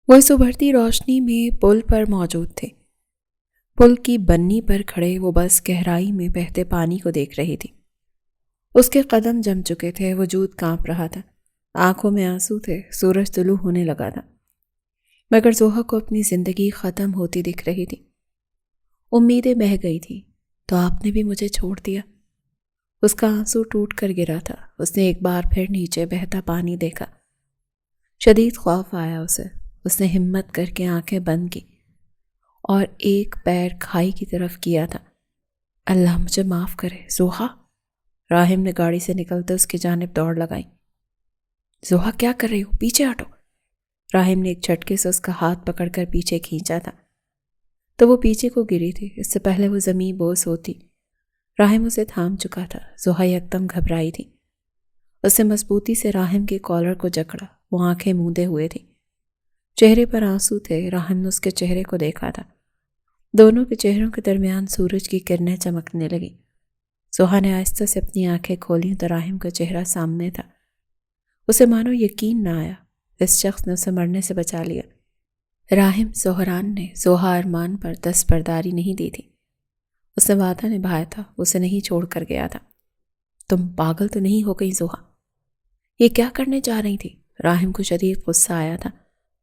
وہ اس ابھرتی روشنی میں پل پر موجود تھے۔ پل کی بنی پر کھڑے وہ بس گہرائی میں بہتے پانی کو دیکھ رہی تھی۔ اس کے قدم جم چکے تھے، وجود کانپ رہا تھا، آنکھوں میں آنسو تھے، سورج طلوع ہونے لگا تھا، مگر زوہا کو اپنی زندگی ختم ہوتی دکھ رہی تھی۔ امیدیں بہہ گئی تھی۔ تو آپ نے بھی مجھے چھوڑ دیا؟ اس کا آنسو ٹوٹ کر گرا تھا۔ اس نے ایک بار پھر نیچے بہتا پانی دیکھا۔ شدید خوف آیا اسے۔ اس نے ہمت کر کے آنکھیں بند کی اور ایک پیر کھائی کی طرف کیا تھا۔ اللہ مجھے معاف کرے زوہا۔ راہم نے گاڑی سے نکلتے اس کی جانب دوڑ لگائی۔ زوہا کیا کر رہی ہو؟ پیچھے ہٹو۔ راہم نے ایک جھٹکے سے اس کا ہاتھ پکڑ کر پیچھے کھینچا تھا تو وہ پیچھے کو گری تھی۔ اس سے پہلے وہ زمین بوس ہوتی، راہم اسے تھام چکا تھا۔ زوہا یکدم گھبرائی تھی۔ اس نے مضبوطی سے راہم کے کالر کو جکڑا۔ وہ آنکھیں موندے ہوئے تھی، چہرے پر آنسو تھے۔ راہم نے اس کے چہرے کو دیکھا تھا۔ دونوں کے چہروں کے درمیان سورج کی کرنیں چمکنے لگی۔ زوہا نے آہستہ سے اپنی آنکھیں کھولیں تو راہم کا چہرہ سامنے تھا۔ اسے مانو یقین نہ آیا، اس شخص نے اسے مرنے سے بچا لیا۔ راہم زہران نے زوہا ارمان پر دستبرداری نہیں دی تھی۔ اس نے وعدہ نبھایا تھا، اسے نہیں چھوڑ کر گیا تھا۔ تم پاگل تو نہیں ہو گئی زوہا؟ یہ کیا کرنے جا رہی تھی؟ راہم کو شدید غصہ آیا تھا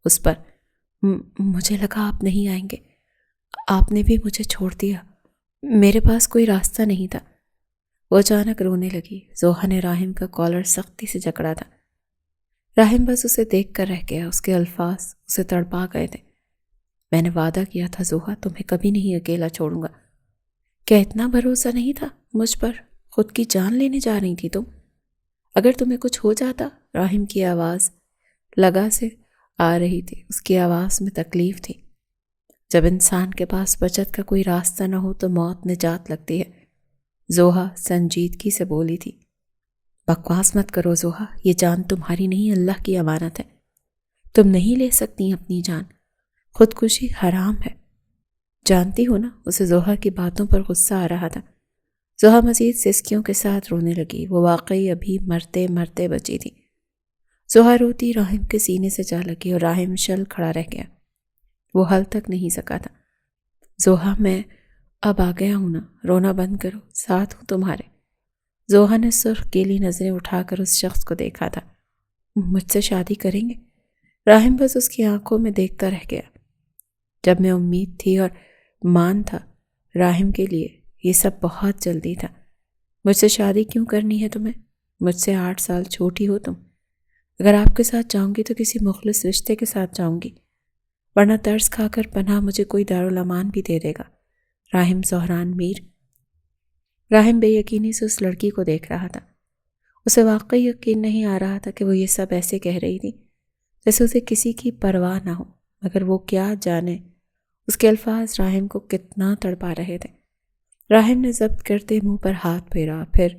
اس پر۔ مجھے لگا آپ نہیں آئیں گے، آپ نے بھی مجھے چھوڑ دیا، میرے پاس کوئی راستہ نہیں تھا۔ وہ اچانک رونے لگی۔ زوہا نے راہم کا کالر سختی سے جکڑا تھا۔ راہم بس اسے دیکھ کر رہ گیا۔ اس کے الفاظ اسے تڑپا گئے تھے۔ میں نے وعدہ کیا تھا زوہا، تمہیں کبھی نہیں اکیلا چھوڑوں گا۔ کیا اتنا بھروسہ نہیں تھا مجھ پر؟ خود کی جان لینے جا رہی تھی تم؟ اگر تمہیں کچھ ہو جاتا؟ راہم کی آواز لگا سے آ رہی تھی، اس کی آواز میں تکلیف تھی۔ جب انسان کے پاس بچت کا کوئی راستہ نہ ہو تو موت نجات لگتی ہے، زوہا سنجیدگی سے بولی تھی۔ بکواس مت کرو زوہا، یہ جان تمہاری نہیں، اللہ کی امانت ہے۔ تم نہیں لے سکتی اپنی جان، خودکشی حرام ہے، جانتی ہو نا؟ اسے زوہا کی باتوں پر غصہ آ رہا تھا۔ زوہا مزید سسکیوں کے ساتھ رونے لگی۔ وہ واقعی ابھی مرتے مرتے بچی تھی۔ زوہا روتی راہم کے سینے سے جا لگی اور راہم شل کھڑا رہ گیا۔ وہ حل تک نہیں سکا تھا۔ زوہا میں اب آ گیا ہوں نا، رونا بند کرو، ساتھ ہوں تمہارے۔ زوہا نے سرخ گیلی نظریں اٹھا کر اس شخص کو دیکھا تھا۔ مجھ سے شادی کریں گے؟ راہم بس اس کی آنکھوں میں دیکھتا رہ گیا۔ جب میں امید تھی اور مان تھا راہم کے لیے، یہ سب بہت جلدی تھا۔ مجھ سے شادی کیوں کرنی ہے تمہیں؟ مجھ سے 8 سال چھوٹی ہو تم۔ اگر آپ کے ساتھ جاؤں گی تو کسی مخلص رشتے کے ساتھ جاؤں گی، ورنہ ترس کھا کر پناہ مجھے کوئی دارالامان بھی دے دے گا۔ راہم زہران میر۔ راہم بے یقینی سے اس لڑکی کو دیکھ رہا تھا۔ اسے واقعی یقین نہیں آ رہا تھا کہ وہ یہ سب ایسے کہہ رہی تھی جیسے اسے کسی کی پرواہ نہ ہو، مگر وہ کیا جانے اس کے الفاظ راہم کو کتنا تڑپا رہے تھے۔ راہم نے ضبط کرتے منہ پر ہاتھ پھیرا، پھر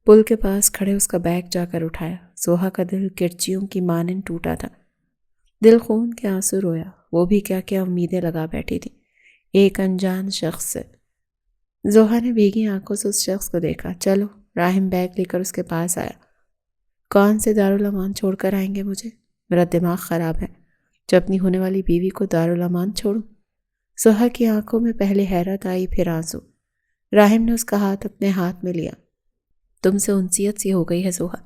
پل کے پاس کھڑے اس کا بیگ جا کر اٹھایا۔ زوہا کا دل کرچیوں کی مانند ٹوٹا تھا۔ دل خون کے آنسو رویا۔ وہ بھی کیا کیا امیدیں لگا بیٹھی تھی ایک انجان شخص سے۔ زوہا نے بھیگی آنکھوں سے اس شخص کو دیکھا۔ چلو، راہم بیگ لے کر اس کے پاس آیا۔ کون سے دارالامان چھوڑ کر آئیں گے مجھے؟ میرا دماغ خراب ہے جو اپنی ہونے والی بیوی کو دارالامان چھوڑوں۔ زوہا کی آنکھوں میں پہلے حیرت آئی، پھر آنسو۔ راہم نے اس کا ہاتھ اپنے ہاتھ میں لیا۔ تم سے انسیت سی ہو گئی ہے زوہا،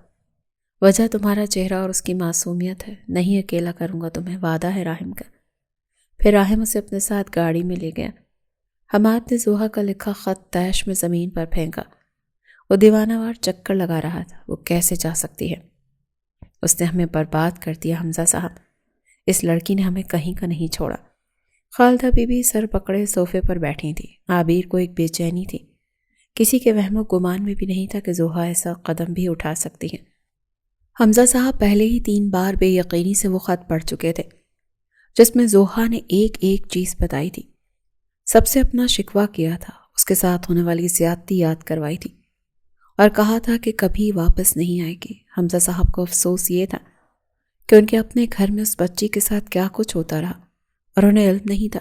وجہ تمہارا چہرہ اور اس کی معصومیت ہے۔ نہیں اکیلا کروں گا تمہیں، وعدہ ہے راہم کا۔ پھر راہم اسے اپنے ساتھ گاڑی میں لے گیا۔ حماد نے زوہا کا لکھا خط طیش میں زمین پر پھینکا۔ وہ دیوانہ وار چکر لگا رہا تھا، وہ کیسے جا سکتی ہے؟ اس نے ہمیں برباد کر دیا حمزہ صاحب، اس لڑکی نے ہمیں کہیں کا نہیں چھوڑا۔ خالدہ بی بی سر پکڑے صوفے پر بیٹھی تھی۔ عابر کو ایک بے چینی تھی، کسی کے وہم و گمان میں بھی نہیں تھا کہ زوہا ایسا قدم بھی اٹھا سکتی ہے۔ حمزہ صاحب پہلے ہی 3 بار بے یقینی سے وہ خط پڑھ چکے تھے جس میں زوہا نے ایک ایک چیز بتائی تھی۔ سب سے اپنا شکوہ کیا تھا، اس کے ساتھ ہونے والی زیادتی یاد کروائی تھی اور کہا تھا کہ کبھی واپس نہیں آئے گی۔ حمزہ صاحب کو افسوس یہ تھا کہ ان کے اپنے گھر میں اس بچی کے ساتھ کیا کچھ ہوتا رہا اور انہیں علم نہیں تھا۔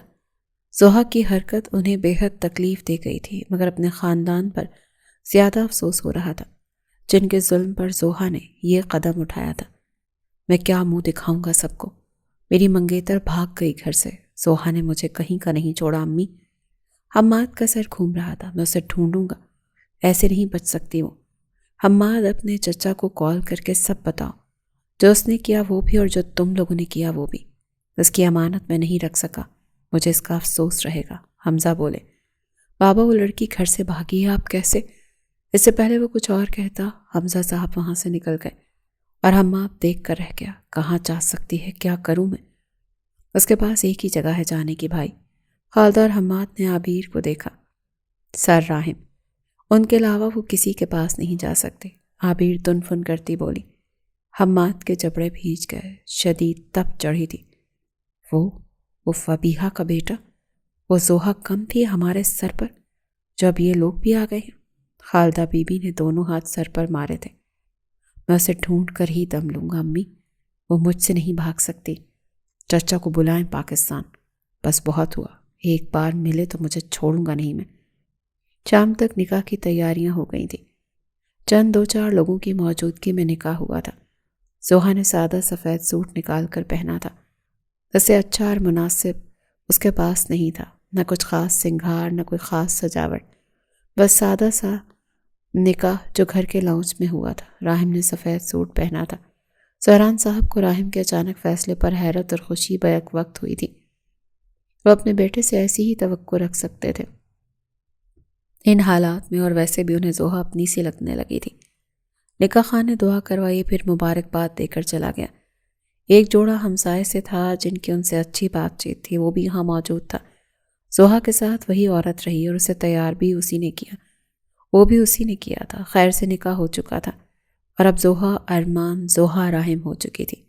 زوہا کی حرکت انہیں بے حد تکلیف دے گئی تھی، مگر اپنے خاندان پر زیادہ افسوس ہو رہا تھا جن کے ظلم پر زوہا نے یہ قدم اٹھایا تھا۔ میں کیا منہ دکھاؤں گا سب کو؟ میری منگیتر بھاگ گئی گھر سے۔ زوہا نے مجھے کہیں کا نہیں چھوڑا امی۔ حماد کا سر گھوم رہا تھا۔ میں اسے ڈھونڈوں گا، ایسے نہیں بچ سکتی وہ۔ حماد اپنے چچا کو کال کر کے سب بتاؤ، جو اس نے کیا وہ بھی اور جو تم لوگوں نے کیا وہ بھی۔ اس کی امانت میں نہیں رکھ سکا، مجھے اس کا افسوس رہے گا۔ حمزہ بولے، بابا وہ لڑکی گھر سے بھاگی ہے، آپ کیسے؟ اس سے پہلے وہ کچھ اور کہتا، حمزہ صاحب وہاں سے نکل گئے اور حماد دیکھ کر رہ گیا۔ کہاں جا سکتی ہے، کیا کروں میں؟ اس کے پاس ایک ہی جگہ ہے جانے کی بھائی۔ خالدہ اور حماد نے عابیر کو دیکھا۔ سر راحم، ان کے علاوہ وہ کسی کے پاس نہیں جا سکتے۔ عابیر تنفن کرتی بولی۔ حماد کے جبڑے بھیج گئے، شدید تپ چڑھی تھی۔ وہ فبیہہ کا بیٹا، وہ زوہا کم تھی ہمارے سر پر، جو اب یہ لوگ بھی آ گئے ہیں۔ خالدہ بی بی نے دونوں ہاتھ سر پر مارے تھے۔ میں اسے ڈھونڈ کر ہی دم لوں گا امی، وہ مجھ سے نہیں بھاگ سکتی۔ چچا کو بلائیں پاکستان، بس بہت ہوا، ایک بار ملے تو مجھے چھوڑوں گا نہیں میں۔ شام تک نکاح کی تیاریاں ہو گئی تھیں۔ چند 2-4 لوگوں کی موجودگی میں نکاح ہوا تھا۔ زوہا نے سادہ سفید سوٹ نکال کر پہنا تھا۔ اسے اچھا اور مناسب اس کے پاس نہیں تھا، نہ کچھ خاص سنگھار، نہ کوئی خاص سجاوٹ، بس سادہ سا نکاح جو گھر کے لاؤنج میں ہوا تھا۔ راحم نے سفید سوٹ پہنا تھا۔ زہران صاحب کو راحم کے اچانک فیصلے پر حیرت اور خوشی بیک وقت ہوئی تھی۔ وہ اپنے بیٹے سے ایسی ہی توقع رکھ سکتے تھے ان حالات میں، اور ویسے بھی انہیں زوہا اپنی سی لگنے لگی تھی۔ نکاح خان نے دعا کروائی، پھر مبارکباد دے کر چلا گیا۔ ایک جوڑا ہمسائے سے تھا جن کی ان سے اچھی بات چیت تھی، وہ بھی یہاں موجود تھا۔ زوہا کے ساتھ وہی عورت رہی اور اسے تیار بھی اسی نے کیا، وہ بھی اسی نے کیا تھا۔ خیر سے نکاح ہو چکا تھا اور اب زوہا ارمان، زوہا راحم ہو چکی تھی۔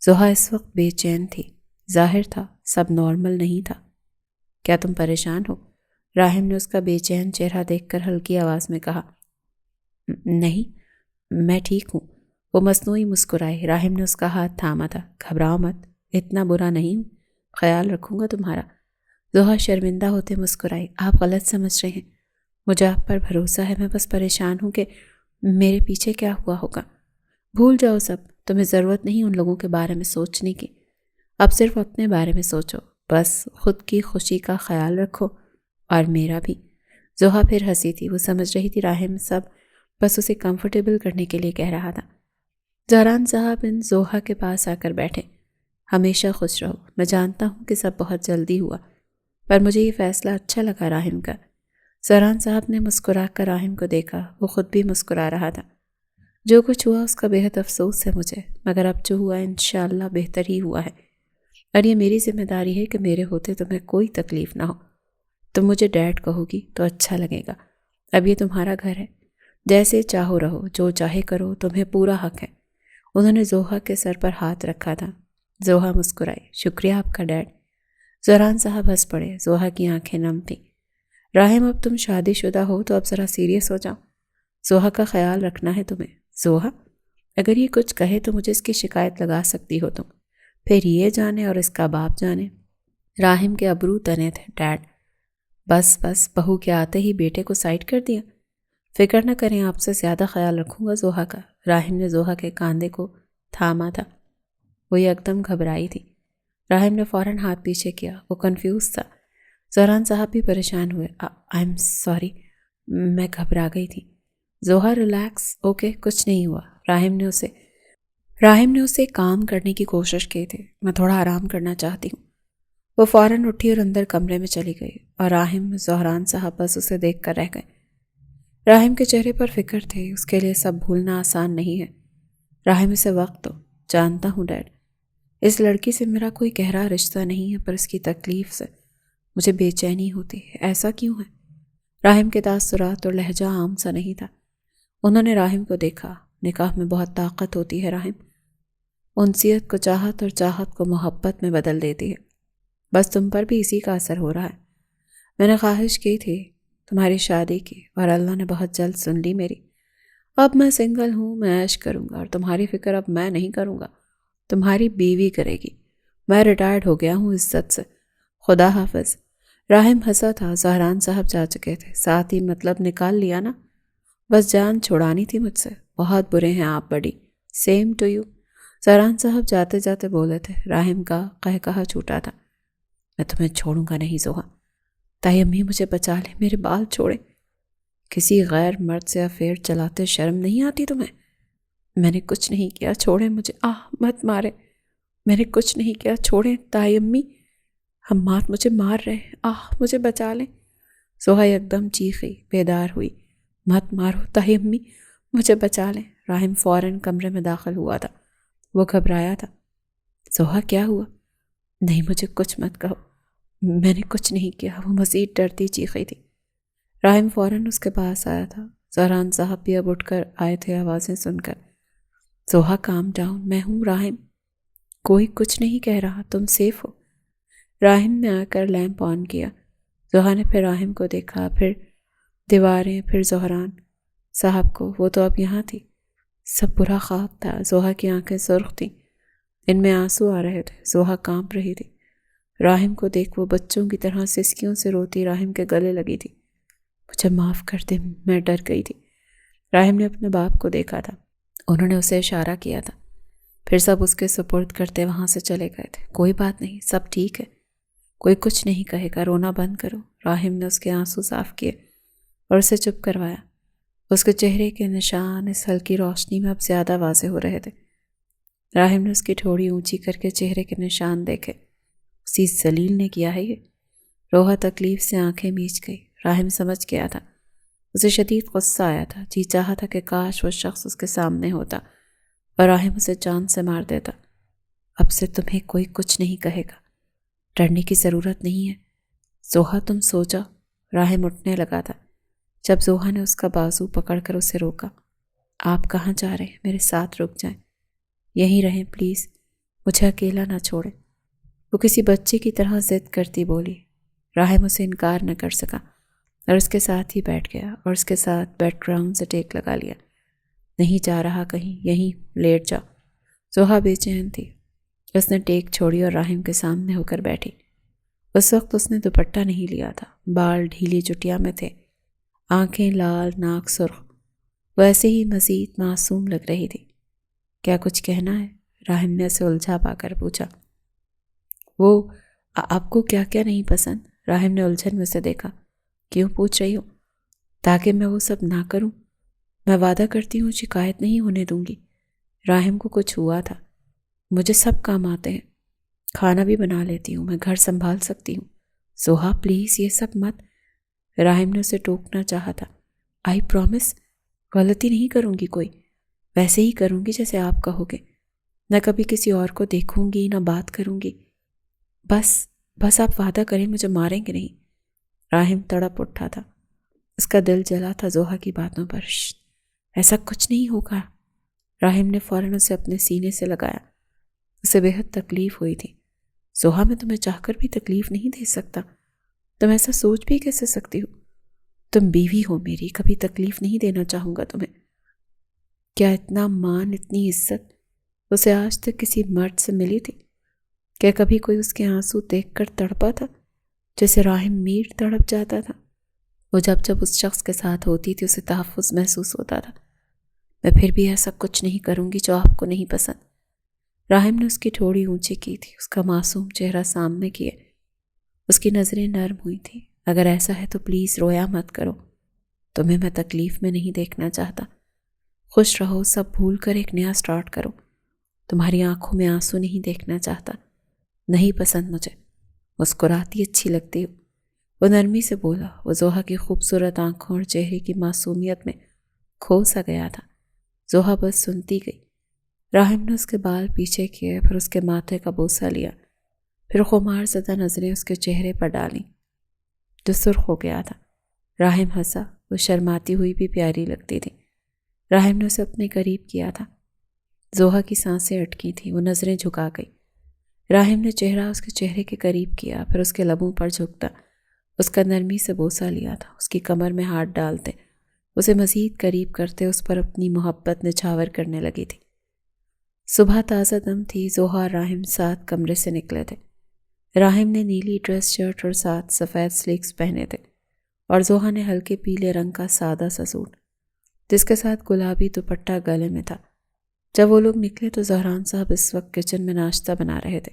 زوہا اس وقت بے چین تھی۔ ظاہر تھا سب نارمل نہیں تھا۔ کیا تم پریشان ہو؟ راحم نے اس کا بے چین چہرہ دیکھ کر ہلکی آواز میں کہا۔ نہیں، میں ٹھیک ہوں۔ وہ مصنوعی مسکرائی۔ راحم نے اس کا ہاتھ تھاما تھا۔ گھبراؤ مت، اتنا برا نہیں ہوں، خیال رکھوں گا تمہارا۔ زوہا شرمندہ ہوتے مسکرائی۔ آپ غلط سمجھ رہے ہیں، مجھے آپ پر بھروسہ ہے، میں بس پریشان ہوں کہ میرے پیچھے کیا ہوا ہوگا۔ بھول جاؤ سب، تمہیں ضرورت نہیں ان لوگوں کے بارے میں سوچنے کی، اب صرف اپنے بارے میں سوچو، بس خود کی خوشی کا خیال رکھو اور میرا بھی۔ زوہا پھر ہنسی تھی۔ وہ سمجھ رہی تھی راحم سب بس اسے کمفرٹیبل کرنے کے لیے کہہ رہا تھا۔ زہران صاحب ان زوہا کے پاس آ کر بیٹھے۔ ہمیشہ خوش رہو، میں جانتا ہوں کہ سب بہت جلدی ہوا، پر مجھے یہ فیصلہ اچھا لگا راحم کا۔ زہران صاحب نے مسکرا کر راحم کو دیکھا، وہ خود بھی مسکرا رہا تھا۔ جو کچھ ہوا اس کا بہت افسوس ہے مجھے، مگر اب جو ہوا انشاءاللہ بہتر ہی ہوا ہے، اور یہ میری ذمہ داری ہے کہ میرے ہوتے تمہیں کوئی تکلیف نہ ہو۔ تم مجھے ڈیڈ کہو گی تو اچھا لگے گا۔ اب یہ تمہارا گھر ہے، جیسے چاہو رہو، جو چاہے کرو، تمہیں پورا حق ہے۔ انہوں نے زوہا کے سر پر ہاتھ رکھا تھا۔ زوہا مسکرائی۔ شکریہ آپ کا ڈیڈ۔ زہران صاحب ہنس پڑے۔ زوہا کی آنکھیں نم تھیں۔ راحم اب تم شادی شدہ ہو تو اب ذرا سیریس ہو جاؤ، زوہا کا خیال رکھنا ہے تمہیں۔ زوہا اگر یہ کچھ کہے تو مجھے اس کی شکایت لگا سکتی ہو تم، پھر یہ جانے اور اس کا باپ جانے۔ راحم کے ابرو تنے تھے۔ ڈیڈ بس بہو کے آتے ہی بیٹے کو سائڈ کر دیا۔ فکر نہ کریں، آپ سے زیادہ خیال رکھوں گا زوہا کا۔ راحم نے زوہا کے کاندھے کو تھاما تھا۔ وہ یکدم گھبرائی تھی۔ راحم نے فوراً ہاتھ پیچھے کیا۔ وہ کنفیوز تھا۔ زہران صاحب بھی پریشان ہوئے۔ آئی ایم سوری، میں گھبرا گئی تھی۔ زوہا ریلیکس، اوکے، کچھ نہیں ہوا۔ راحم نے اسے کام کرنے کی کوشش کی تھی۔ میں تھوڑا آرام کرنا چاہتی ہوں۔ وہ فوراً اٹھی اور اندر کمرے میں چلی گئی، اور راحم زہران صاحب بس اسے دیکھ کر رہ گئے۔ راحم کے چہرے پر فکر تھی، اس کے لیے سب بھولنا آسان نہیں ہے۔ راحم اسے وقت دو۔ جانتا ہوں ڈیڈ، اس لڑکی سے میرا کوئی گہرا رشتہ نہیں ہے، پر اس کی تکلیف سے مجھے بے چینی ہوتی ہے۔ ایسا کیوں ہے؟ راحم کے تاثرات اور لہجہ عام سا نہیں تھا۔ انہوں نے راحم کو دیکھا۔ نکاح میں بہت طاقت ہوتی ہے راحم، انسیت کو چاہت اور چاہت کو محبت میں بدل دیتی ہے۔ بس تم پر بھی اسی کا اثر ہو رہا ہے۔ میں نے خواہش کی تھی تمہاری شادی کی، اور اللہ نے بہت جلد سن لی میری۔ اب میں سنگل ہوں، میں عیش کروں گا، اور تمہاری فکر اب میں نہیں کروں گا، تمہاری بیوی کرے گی۔ میں ریٹائرڈ ہو گیا ہوں عزت سے، خدا حافظ۔ راحم ہنسا تھا۔ زہران صاحب جا چکے تھے، ساتھ ہی مطلب نکال لیا نا، بس جان چھڑانی تھی مجھ سے۔ بہت برے ہیں آپ بڑی۔ Same to you. زہران صاحب جاتے جاتے بولے تھے۔ راہم کا قہقہا چھوٹا تھا۔ میں تمہیں چھوڑوں گا نہیں زوہا، تائی امی مجھے بچا لے، میرے بال چھوڑے۔ کسی غیر مرد سے افیئر چلاتے شرم نہیں آتی تمہیں؟ میں نے کچھ نہیں کیا، چھوڑیں مجھے، مت مارے، میں نے کچھ نہیں کیا، چھوڑیں تائی امی، ہمات مجھے مار رہے ہیں، مجھے بچا لیں۔ زوہا یکدم چیخی، بیدار ہوئی۔ مت مارو تائی امی، مجھے بچا لیں۔ راہم فوراً کمرے میں داخل ہوا تھا۔ وہ گھبرایا تھا۔ زوہا کیا ہوا؟ نہیں، مجھے کچھ مت کہو، میں نے کچھ نہیں کیا، وہ مزید ڈرتی چیخی تھی۔ راہم فوراً اس کے پاس آیا تھا۔ زہران صاحب بھی اب اٹھ کر آئے تھے آوازیں سن کر۔ زوہا کام ڈاؤن، میں ہوں راہم، کوئی کچھ نہیں کہہ رہا، تم سیف ہو۔ راہم نے آ کر لیمپ آن کیا۔ زوہا نے پھر راہم کو دیکھا، پھر دیواریں، پھر زہران صاحب کو۔ وہ تو اب یہاں تھی۔ سب برا خواب تھا۔ زوہا کی آنکھیں سرخ تھیں، ان میں آنسو آ رہے تھے۔ زوہا کانپ رہی تھی۔ راہم کو دیکھ وہ بچوں کی طرح سسکیوں سے روتی راہم کے گلے لگی تھی۔ مجھے معاف کر دے، میں ڈر گئی تھی۔ راہم نے اپنے باپ کو دیکھا تھا، انہوں نے اسے اشارہ کیا تھا، پھر سب اس کے سپرد کرتے وہاں سے چلے گئے تھے۔ کوئی بات نہیں، سب ٹھیک ہے، کوئی کچھ نہیں کہے گا، رونا بند کرو۔ راہم نے اس کے آنسو صاف کیے اور اسے چپ کروایا۔ اس کے چہرے کے نشان اس ہلکی روشنی میں اب زیادہ واضح ہو رہے تھے۔ راہم نے اس کی ٹھوڑی اونچی کر کے چہرے کے نشان دیکھے۔ اسی ذلیل نے کیا ہے یہ؟ روحا تکلیف سے آنکھیں میچ گئی۔ راہم سمجھ گیا تھا، اسے شدید غصہ آیا تھا، جی چاہا تھا کہ کاش وہ شخص اس کے سامنے ہوتا اور راہم اسے جان سے مار دیتا۔ اب سے تمہیں کوئی کچھ نہیں کہے گا، ڈرنے کی ضرورت نہیں ہے۔ زوہا تم سو جاؤ۔ راہم اٹھنے لگا تھا جب زوہا نے اس کا بازو پکڑ کر اسے روکا۔ آپ کہاں جا رہے ہیں؟ میرے ساتھ رک جائیں، یہیں رہیں پلیز، مجھے اکیلا نہ چھوڑیں۔ وہ کسی بچے کی طرح ضد کرتی بولی۔ راہم اسے انکار نہ کر سکا اور اس کے ساتھ ہی بیٹھ گیا اور اس کے ساتھ بیک گراؤنڈ سے ٹیک لگا لیا۔ نہیں جا رہا کہیں، یہیں لیٹ جا۔ زوہا بے چین تھی۔ اس نے ٹیک چھوڑی اور راہم کے سامنے ہو کر بیٹھی۔ اس وقت اس نے دوپٹہ نہیں لیا تھا، بال ڈھیلی چٹیا میں تھے، آنکھیں لال، ناک سرخ، وہ ایسے ہی مزید معصوم لگ رہی تھی۔ کیا کچھ کہنا ہے؟ راہم نے اسے الجھا پا کر پوچھا۔ وہ آپ کو کیا کیا نہیں پسند؟ راہم نے الجھن میں سے دیکھا۔ کیوں پوچھ رہی ہو؟ تاکہ میں وہ سب نہ کروں۔ میں وعدہ کرتی ہوں شکایت نہیں ہونے دوں گی۔ راہم کو کچھ ہوا تھا۔ مجھے سب کام آتے ہیں، کھانا بھی بنا لیتی ہوں، میں گھر سنبھال سکتی ہوں۔ زوہا پلیز یہ سب مت۔ راہم نے اسے ٹوکنا چاہا تھا۔ آئی پرومس، غلطی نہیں کروں گی کوئی، ویسے ہی کروں گی جیسے آپ کہو گے، نہ کبھی کسی اور کو دیکھوں گی، نہ بات کروں گی۔ بس آپ وعدہ کریں مجھے ماریں گے نہیں۔ راہم تڑپ اٹھا تھا، اس کا دل جلا تھا زوہا کی باتوں پر۔ ایسا کچھ نہیں ہوگا۔ راہم نے فوراً اسے اپنے سینے سے لگایا۔ اسے بے حد تکلیف ہوئی تھی۔ زوہا میں تمہیں چاہ کر بھی تکلیف نہیں دے سکتا، تم ایسا سوچ بھی کیسے سکتی ہو؟ تم بیوی ہو میری، کبھی تکلیف نہیں دینا چاہوں گا تمہیں۔ کیا اتنا مان، اتنی عزت اسے آج تک کسی مرد سے ملی تھی؟ کیا کبھی کوئی اس کے آنسو دیکھ کر تڑپا تھا جیسے راہم میر تڑپ جاتا تھا؟ وہ جب اس شخص کے ساتھ ہوتی تھی اسے تحفظ محسوس ہوتا تھا۔ میں پھر بھی ایسا کچھ نہیں کروں گی جو آپ کو نہیں پسند۔ راہم نے اس کی ٹھوڑی اونچی کی تھی، اس کا معصوم چہرہ سامنے کیے، اس کی نظریں نرم ہوئی تھیں۔ اگر ایسا ہے تو پلیز رویا مت کرو، تمہیں میں تکلیف میں نہیں دیکھنا چاہتا۔ خوش رہو، سب بھول کر ایک نیا سٹارٹ کرو۔ تمہاری آنکھوں میں آنسو نہیں دیکھنا چاہتا، نہیں پسند مجھے، مسکراتی اچھی لگتی ہو۔ وہ نرمی سے بولا۔ وہ زوہا کی خوبصورت آنکھوں اور چہرے کی معصومیت میں کھو سا گیا تھا۔ زوہا بس سنتی گئی۔ راہم نے اس کے بال پیچھے کیے، پھر اس کے ماتھے کا بوسہ لیا، پھر خمار زدہ نظریں اس کے چہرے پر ڈالیں جو سرخ ہو گیا تھا۔ راہم ہنسا، وہ شرماتی ہوئی بھی پیاری لگتی تھی۔ راہم نے اسے اپنے قریب کیا تھا۔ زوہا کی سانسیں اٹکی تھیں، وہ نظریں جھکا گئی۔ راہم نے چہرہ اس کے چہرے کے قریب کیا، پھر اس کے لبوں پر جھکتا اس کا نرمی سے بوسہ لیا تھا۔ اس کی کمر میں ہاتھ ڈالتے، اسے مزید قریب کرتے اس پر اپنی محبت نچھاور کرنے لگی تھی۔ صبح تازہ دم تھی۔ زوہا اور راہم ساتھ کمرے سے نکلے تھے۔ راہم نے نیلی ڈریس شرٹ اور ساتھ سفید سلیکس پہنے تھے اور زوہا نے ہلکے پیلے رنگ کا سادہ سا سوٹ جس کے ساتھ گلابی دوپٹہ گلے میں تھا۔ جب وہ لوگ نکلے تو زہران صاحب اس وقت کچن میں ناشتہ بنا رہے تھے۔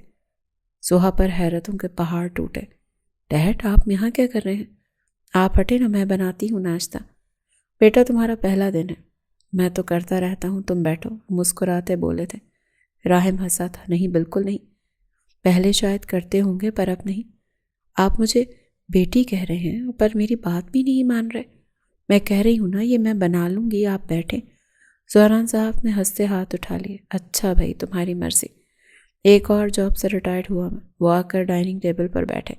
زوہا پر حیرتوں کے پہاڑ ٹوٹے۔ ڈیڈ، آپ یہاں کیا کر رہے ہیں؟ آپ ہٹے نا، میں بناتی ہوں ناشتہ۔ بیٹا تمہارا پہلا دن ہے۔ میں تو کرتا رہتا ہوں، تم بیٹھو، مسکراتے بولے تھے۔ راہم ہنسا تھا۔ نہیں، بالکل نہیں، پہلے شاید کرتے ہوں گے پر اب نہیں۔ آپ مجھے بیٹی کہہ رہے ہیں پر میری بات بھی نہیں مان رہے۔ میں کہہ رہی ہوں نا یہ میں بنا لوں گی، آپ بیٹھیں۔ زہران صاحب نے ہنستے ہاتھ اٹھا لیے۔ اچھا بھائی، تمہاری مرضی۔ ایک اور جاب سے ریٹائرڈ ہوا میں، وہ آ کر ڈائننگ ٹیبل پر بیٹھے۔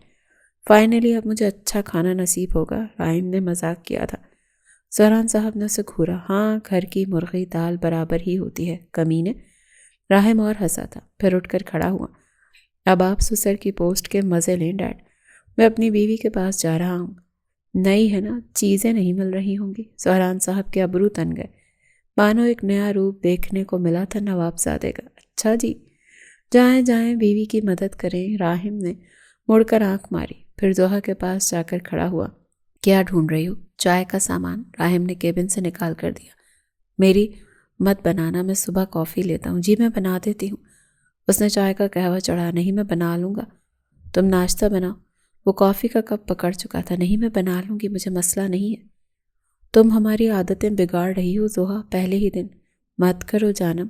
فائنلی اب مجھے اچھا کھانا نصیب ہوگا، راہم نے مذاق کیا تھا۔ زہران صاحب نے اسے گھورا۔ ہاں، گھر کی مرغی دال برابر ہی ہوتی ہے کمینے۔ راہم اور ہنسا تھا، پھر اٹھ کر کھڑا ہوا۔ اب آپ سسر کی پوسٹ کے مزے لیں ڈیڈ، میں اپنی بیوی کے پاس جا رہا ہوں۔ نئی ہے نا، چیزیں نہیں مل رہی ہوں گی۔ زہران صاحب کے ابرو تن گئے، مانو ایک نیا روپ دیکھنے کو ملا تھا نواب زادے کا۔ اچھا جی، جائیں جائیں بیوی کی مدد کریں۔ راہم نے مڑ کر آنکھ ماری، پھر زوہا کے پاس جا کر کھڑا ہوا۔ کیا ڈھونڈ رہی ہو؟ چائے کا سامان، راہم نے کیبن سے نکال کر دیا۔ میری مت بنانا، میں صبح کافی لیتا ہوں۔ جی میں بنا دیتی ہوں۔ اس نے چائے کا قہوہ چڑھا۔ نہیں، میں بنا لوں گا، تم ناشتہ بناؤ۔ وہ کافی کا کپ پکڑ چکا تھا۔ نہیں، میں بنا لوں گی، مجھے مسئلہ نہیں ہے۔ تم ہماری عادتیں بگاڑ رہی ہو زوہا، پہلے ہی دن۔ مت کرو جانم۔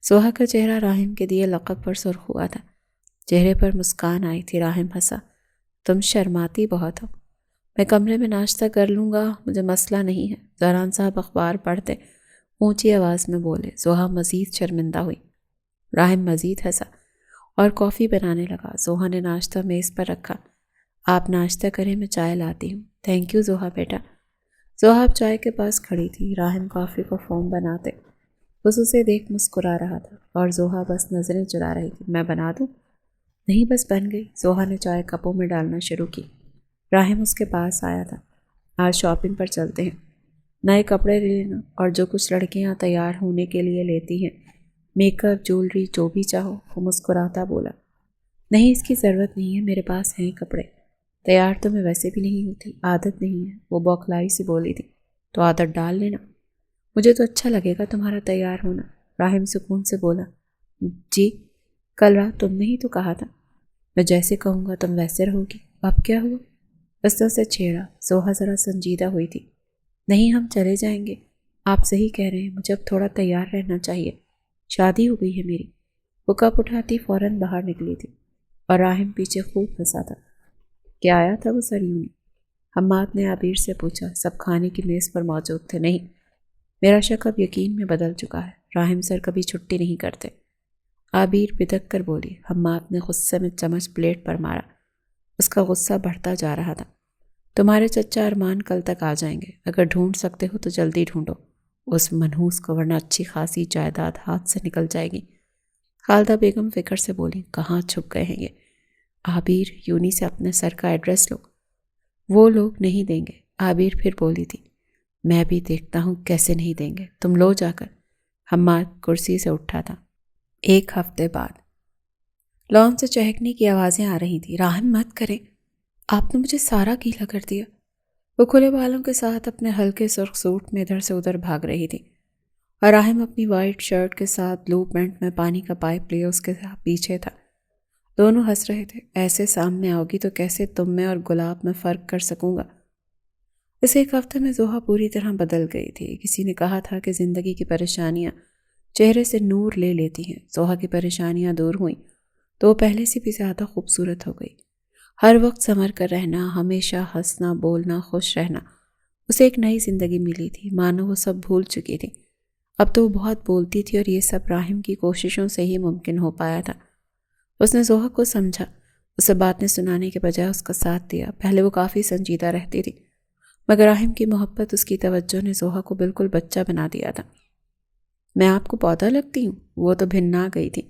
زوہا کا چہرہ راہم کے دیے لقب پر سرخ ہوا تھا، چہرے پر مسکان آئی تھی۔ راہم ہنسا۔ تم شرماتی بہت ہو۔ میں کمرے میں ناشتہ کر لوں گا، مجھے مسئلہ نہیں ہے۔ زہران صاحب اخبار پڑھتے اونچی آواز میں بولے۔ زوہا مزید شرمندہ ہوئی۔ راہم مزید ہنسا اور کافی بنانے لگا۔ زوہا نے ناشتہ میز پر رکھا۔ آپ ناشتہ کریں، میں چائے لاتی ہوں۔ تھینک یو زوہا بیٹا۔ زوہا اب چائے کے پاس کھڑی تھی، راہم کافی کو فوم بناتے۔ بس اسے دیکھ مسکرا رہا تھا اور زوہا بس نظریں چلا رہی تھی۔ میں بنا دوں؟ نہیں، بس بن گئی۔ زوہا نے چائے کپوں میں ڈالنا شروع کی۔ راہم اس کے پاس آیا تھا۔ آج شاپنگ پر چلتے ہیں، نئے کپڑے لے لینا اور جو کچھ لڑکیاں تیار ہونے کے لیے لیتی ہیں، میک اپ، جولری، جو بھی چاہو۔ وہ مسکراتا بولا۔ نہیں، اس کی ضرورت نہیں ہے، میرے پاس ہیں کپڑے۔ تیار تو میں ویسے بھی نہیں ہوتی، عادت نہیں ہے، وہ بوکھلائی سے بولی تھی۔ تو عادت ڈال لینا، مجھے تو اچھا لگے گا تمہارا تیار ہونا۔ راہم سکون سے بولا۔ جی، کل رات تم نے ہی تو کہا تھا میں جیسے کہوں گا تم ویسے رہو گی، اب کیا ہوا؟ اس نے اسے چھیڑا۔ زوہا ذرا سنجیدہ ہوئی تھی۔ نہیں، ہم چلے جائیں گے، آپ صحیح کہہ رہے ہیں، مجھے اب تھوڑا تیار رہنا چاہیے، شادی ہو گئی ہے میری۔ وہ کپ اٹھاتی فوراً باہر نکلی تھی اور راہم پیچھے خوب ہنسا تھا۔ کیا آیا تھا وہ سر یوں؟ حماد نے عابر سے پوچھا۔ سب کھانے کی میز پر موجود تھے۔ نہیں، میرا شک اب یقین میں بدل چکا ہے، راہم سر کبھی چھٹی نہیں کرتے۔ عابر بدک کر بولی۔ حماد نے غصے میں چمچ پلیٹ پر مارا۔ اس کا غصہ بڑھتا جا رہا تھا۔ تمہارے چچا ارمان کل تک آ جائیں گے، اگر ڈھونڈ سکتے ہو تو جلدی ڈھونڈو اس منحوس کو، ورنہ اچھی خاصی جائیداد ہاتھ سے نکل جائے گی۔ خالدہ بیگم فکر سے بولی۔ کہاں چھپ گئے ہیں یہ؟ عابر، یونی سے اپنے سر کا ایڈریس لو، وہ لوگ نہیں دیں گے۔ عابر پھر بولی تھی۔ میں بھی دیکھتا ہوں کیسے نہیں دیں گے، تم لو جا کر۔ حماد کرسی سے اٹھا تھا۔ ایک ہفتے بعد لان سے چہکنے کی آوازیں آ رہی تھی۔ راہم مت کریں، آپ نے مجھے سارا گیلا کر دیا۔ وہ کھلے بالوں کے ساتھ اپنے ہلکے سرخ سوٹ میں ادھر سے ادھر بھاگ رہی تھی اور راہم اپنی وائٹ شرٹ کے ساتھ بلو پینٹ میں پانی کا پائپ لیے اس کے پیچھے تھا۔ دونوں ہنس رہے تھے۔ ایسے سامنے آؤ گی تو کیسے تم میں اور گلاب میں فرق کر سکوں گا؟ اس ایک ہفتے میں زوہا پوری طرح بدل گئی تھی۔ کسی نے کہا تھا کہ زندگی کی پریشانیاں چہرے سے نور لے لیتی ہیں۔ زوہا کی پریشانیاں دور ہوئیں تو وہ پہلے سے بھی زیادہ خوبصورت ہو گئی۔ ہر وقت سنور کر رہنا، ہمیشہ ہنسنا، بولنا، خوش رہنا، اسے ایک نئی زندگی ملی تھی، مانو وہ سب بھول چکی تھی۔ اب تو وہ بہت بولتی تھی اور یہ سب راہم کی کوششوں سے ہی ممکن ہو پایا تھا۔ اس نے زوہا کو سمجھا، اسے باتیں سنانے کے بجائے اس کا ساتھ دیا۔ پہلے وہ کافی سنجیدہ رہتی تھی، مگر راہم کی محبت، اس کی توجہ نے زوہا کو بالکل بچہ بنا دیا تھا۔ میں آپ کو پودا لگتی ہوں؟ وہ تو بھنا گئی تھی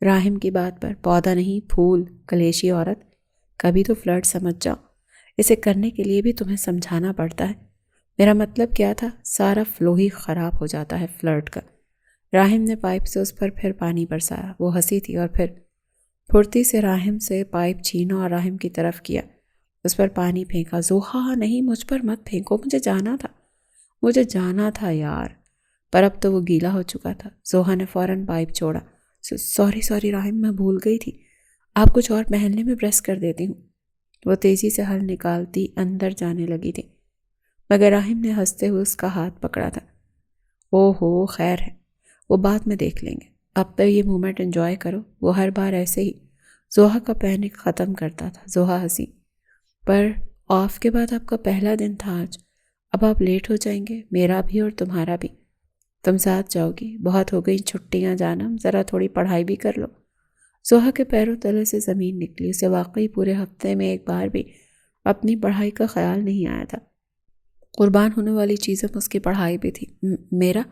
راہم کی بات پر۔ پودا نہیں، پھول، کلیشی عورت، کبھی تو فلرٹ سمجھ جاؤ، اسے کرنے کے لیے بھی تمہیں سمجھانا پڑتا ہے۔ میرا مطلب کیا تھا، سارا فلو ہی خراب ہو جاتا ہے فلرٹ کا۔ راہم نے پائپ سے اس پر پھر پانی برسایا۔ وہ ہنسی تھی اور پھر پھرتی سے راہم سے پائپ چھینا اور راہم کی طرف کیا، اس پر پانی پھینکا۔ زوہا نہیں، مجھ پر مت پھینکو، مجھے جانا تھا یار۔ پر اب تو وہ گیلا ہو چکا تھا۔ زوہا نے فوراً پائپ چھوڑا۔ سوری راحم، میں بھول گئی تھی، آپ کچھ اور پہننے میں پریس کر دیتی ہوں۔ وہ تیزی سے حل نکالتی اندر جانے لگی تھی، مگر راحم نے ہنستے ہوئے اس کا ہاتھ پکڑا تھا۔ او ہو، خیر ہے، وہ بعد میں دیکھ لیں گے، اب تو یہ مومنٹ انجوائے کرو۔ وہ ہر بار ایسے ہی زوہا کا پینک ختم کرتا تھا۔ زوہا ہنسی۔ پر آف کے بعد آپ کا پہلا دن تھا آج، اب آپ لیٹ ہو جائیں گے، میرا بھی اور تمہارا بھی۔ تم ساتھ جاؤ گی؟ بہت ہو گئی چھٹیاں جانم، ذرا تھوڑی پڑھائی بھی کر لو۔ زوہا کے پیروں تلے سے زمین نکلی۔ اسے واقعی پورے ہفتے میں ایک بار بھی اپنی پڑھائی کا خیال نہیں آیا تھا۔ قربان ہونے والی چیزوں میں اس کی پڑھائی بھی تھی۔ میرا؟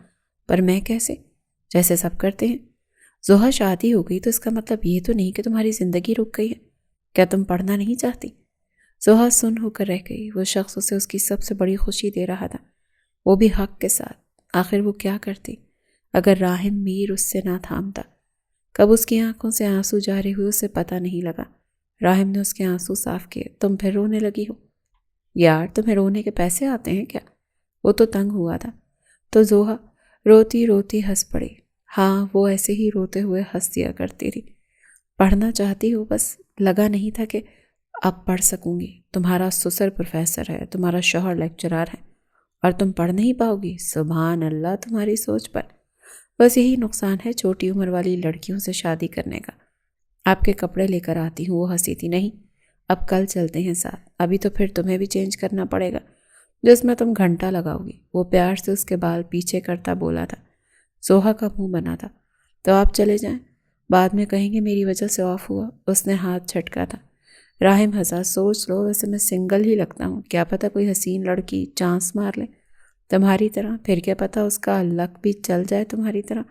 پر میں کیسے؟ جیسے سب کرتے ہیں۔ زوہا، شادی ہو گئی تو اس کا مطلب یہ تو نہیں کہ تمہاری زندگی رک گئی ہے۔ کیا تم پڑھنا نہیں چاہتی؟ زوہا سن ہو کر رہ گئی۔ وہ شخص اسے اس کی سب سے بڑی خوشی دے رہا تھا، وہ بھی حق کے ساتھ۔ آخر وہ کیا کرتی اگر راحم میر اس سے نہ تھامتا؟ کب اس کی آنکھوں سے آنسو جاری ہوئے اسے پتہ نہیں لگا۔ راحم نے اس کے آنسو صاف کیے۔ تم پھر رونے لگی ہو؟ یار، تمہیں رونے کے پیسے آتے ہیں کیا؟ وہ تو تنگ ہوا تھا۔ تو زوہا روتی روتی ہنس پڑی۔ ہاں، وہ ایسے ہی روتے ہوئے ہنس دیا کرتی تھی۔ پڑھنا چاہتی ہو، بس لگا نہیں تھا کہ اب پڑھ سکوں گی۔ تمہارا سسر پروفیسر ہے، تمہارا شوہر لیکچرار ہے، اور تم پڑھ نہیں پاؤ گی؟ سبحان اللہ تمہاری سوچ پر۔ بس یہی نقصان ہے چھوٹی عمر والی لڑکیوں سے شادی کرنے کا۔ آپ کے کپڑے لے کر آتی ہوں۔ وہ ہنسی تھی۔ نہیں، اب کل چلتے ہیں ساتھ، ابھی تو پھر تمہیں بھی چینج کرنا پڑے گا، جس میں تم گھنٹہ لگاؤ گی۔ وہ پیار سے اس کے بال پیچھے کرتا بولا تھا۔ زوہا کا منہ بنا تھا۔ تو آپ چلے جائیں، بعد میں کہیں گے میری وجہ سے آف ہوا۔ اس نے ہاتھ جھٹکا تھا۔ راحم ہنسا۔ سوچ لو، ویسے میں سنگل ہی لگتا ہوں، کیا پتہ کوئی حسین لڑکی چانس مار لے تمہاری طرح، پھر کیا پتہ اس کا لک بھی چل جائے تمہاری طرح۔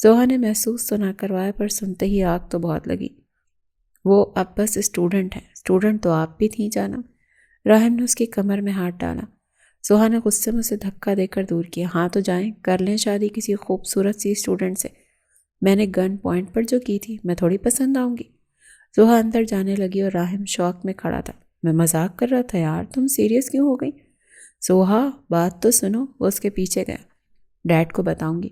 زوہا نے محسوس تو نہ کروایا، پر سنتے ہی آگ تو بہت لگی۔ وہ اب بس اسٹوڈنٹ ہے۔ اسٹوڈنٹ تو آپ بھی تھیں جانم۔ راحم نے اس کی کمر میں ہاتھ ڈالا۔ زوہا نے غصے میں اسے دھکا دے کر دور کیا۔ ہاں تو جائیں، کر لیں شادی کسی خوبصورت سی اسٹوڈنٹ سے۔ میں نے گن پوائنٹ پر جو کی تھی، میں تھوڑی پسند آؤں گی۔ زوہا اندر جانے لگی اور راحم شوق میں کھڑا تھا۔ میں مذاق کر رہا تھا یار، تم سیریس کیوں ہو گئی؟ زوہا، بات تو سنو۔ وہ اس کے پیچھے گیا۔ ڈیڈ کو بتاؤں گی،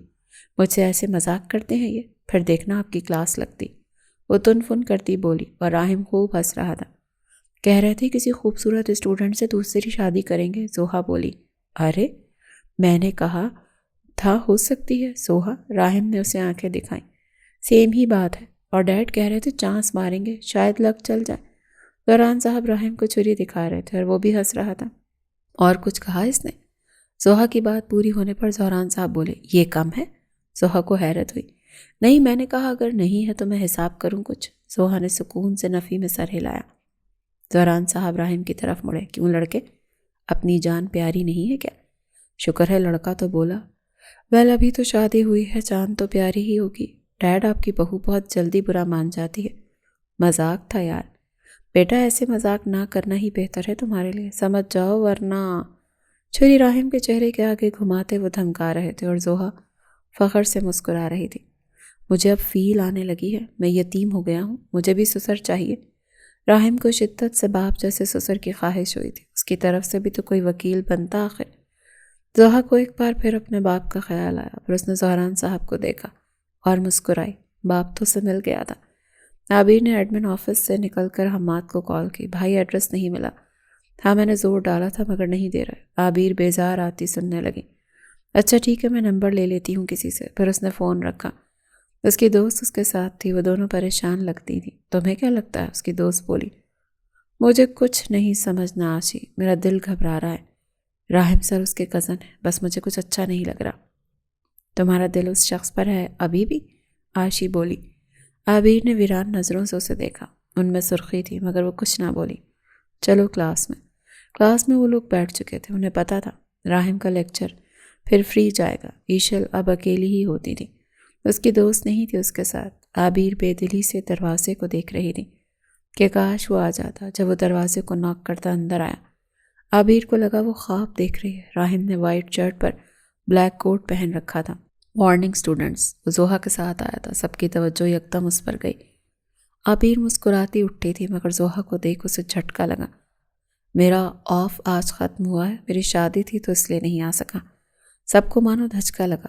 مجھ سے ایسے مذاق کرتے ہیں یہ، پھر دیکھنا آپ کی کلاس لگتی۔ وہ تن فن کرتی بولی، اور راحم خوب ہنس رہا تھا۔ کہہ رہے تھے کسی خوبصورت اسٹوڈنٹ سے دوسری شادی کریں گے، زوہا بولی۔ ارے، میں نے کہا تھا ہو سکتی ہے زوہا۔ راحم نے اسے آنکھیں دکھائیں۔ سیم ہی بات ہے، اور ڈیڈ کہہ رہے تھے چانس ماریں گے، شاید لگ چل جائے۔ زہران صاحب راحم کو چھری دکھا رہے تھے اور وہ بھی ہنس رہا تھا۔ اور کچھ کہا اس نے؟ زوہا کی بات پوری ہونے پر زہران صاحب بولے، یہ کم ہے؟ زوہا کو حیرت ہوئی۔ نہیں، میں نے کہا اگر نہیں ہے تو میں حساب کروں کچھ۔ زوہا نے سکون سے نفی میں سر ہلایا۔ زہران صاحب راحم کی طرف مڑے۔ کیوں لڑکے، اپنی جان پیاری نہیں ہے کیا؟ شکر ہے لڑکا تو بولا۔ ویل، ابھی تو شادی ہوئی ہے، جان تو پیاری ہی ہوگی۔ ڈیڈ، آپ کی بہو بہت جلدی برا مان جاتی ہے۔ مذاق تھا یار۔ بیٹا، ایسے مذاق نہ کرنا ہی بہتر ہے تمہارے لیے، سمجھ جاؤ ورنہ۔ چھری راحم کے چہرے کے آگے گھماتے وہ دھمکا رہے تھے، اور زوہا فخر سے مسکرا رہی تھی۔ مجھے اب فیل آنے لگی ہے، میں یتیم ہو گیا ہوں، مجھے بھی سسر چاہیے۔ راحم کو شدت سے باپ جیسے سسر کی خواہش ہوئی تھی، اس کی طرف سے بھی تو کوئی وکیل بنتا آخر۔ زوہا کو ایک بار پھر اپنے باپ کا خیال آیا، پر اس نے زہران صاحب کو دیکھا اور مسکرائی۔ باپ تو سے مل گیا تھا۔ عابر نے ایڈمن آفس سے نکل کر حماد کو کال کی۔ بھائی، ایڈریس نہیں ملا۔ ہاں، میں نے زور ڈالا تھا مگر نہیں دے رہے۔ عابر بیزار آتی سننے لگی۔ اچھا ٹھیک ہے، میں نمبر لے لیتی ہوں کسی سے۔ پھر اس نے فون رکھا۔ اس کی دوست اس کے ساتھ تھی، وہ دونوں پریشان لگتی تھی۔ تمہیں کیا لگتا ہے؟ اس کی دوست بولی۔ مجھے کچھ نہیں سمجھنا آشی، میرا دل گھبرا رہا ہے۔ راحم سر اس کے کزن ہے، بس مجھے کچھ اچھا نہیں لگ رہا۔ تمہارا دل اس شخص پر ہے ابھی بھی؟ آشی بولی۔ عابر نے ویران نظروں سے اسے دیکھا، ان میں سرخی تھی مگر وہ کچھ نہ بولی۔ چلو کلاس میں وہ لوگ بیٹھ چکے تھے۔ انہیں پتا تھا راحم کا لیکچر پھر فری جائے گا۔ ایشل اب اکیلی ہی ہوتی تھی، اس کی دوست نہیں تھی اس کے ساتھ۔ عابر بے دلی سے دروازے کو دیکھ رہی تھی کہ کاش وہ آ جاتا۔ جب وہ دروازے کو ناک کرتا اندر آیا، عابر کو لگا وہ خواب دیکھ رہی ہے۔ راحم نے وائٹ شرٹ پر بلیک کوٹ پہن رکھا تھا۔ وارننگ اسٹوڈنٹس، وہ زوہا کے ساتھ آیا تھا۔ سب کی توجہ یکدم اس پر گئی۔ عابر مسکراتی اٹھی تھی مگر زوہا کو دیکھ اسے جھٹکا لگا۔ میرا آف آج ختم ہوا ہے، میری شادی تھی تو اس لیے نہیں آ سکا۔ سب کو مانو دھچکا لگا۔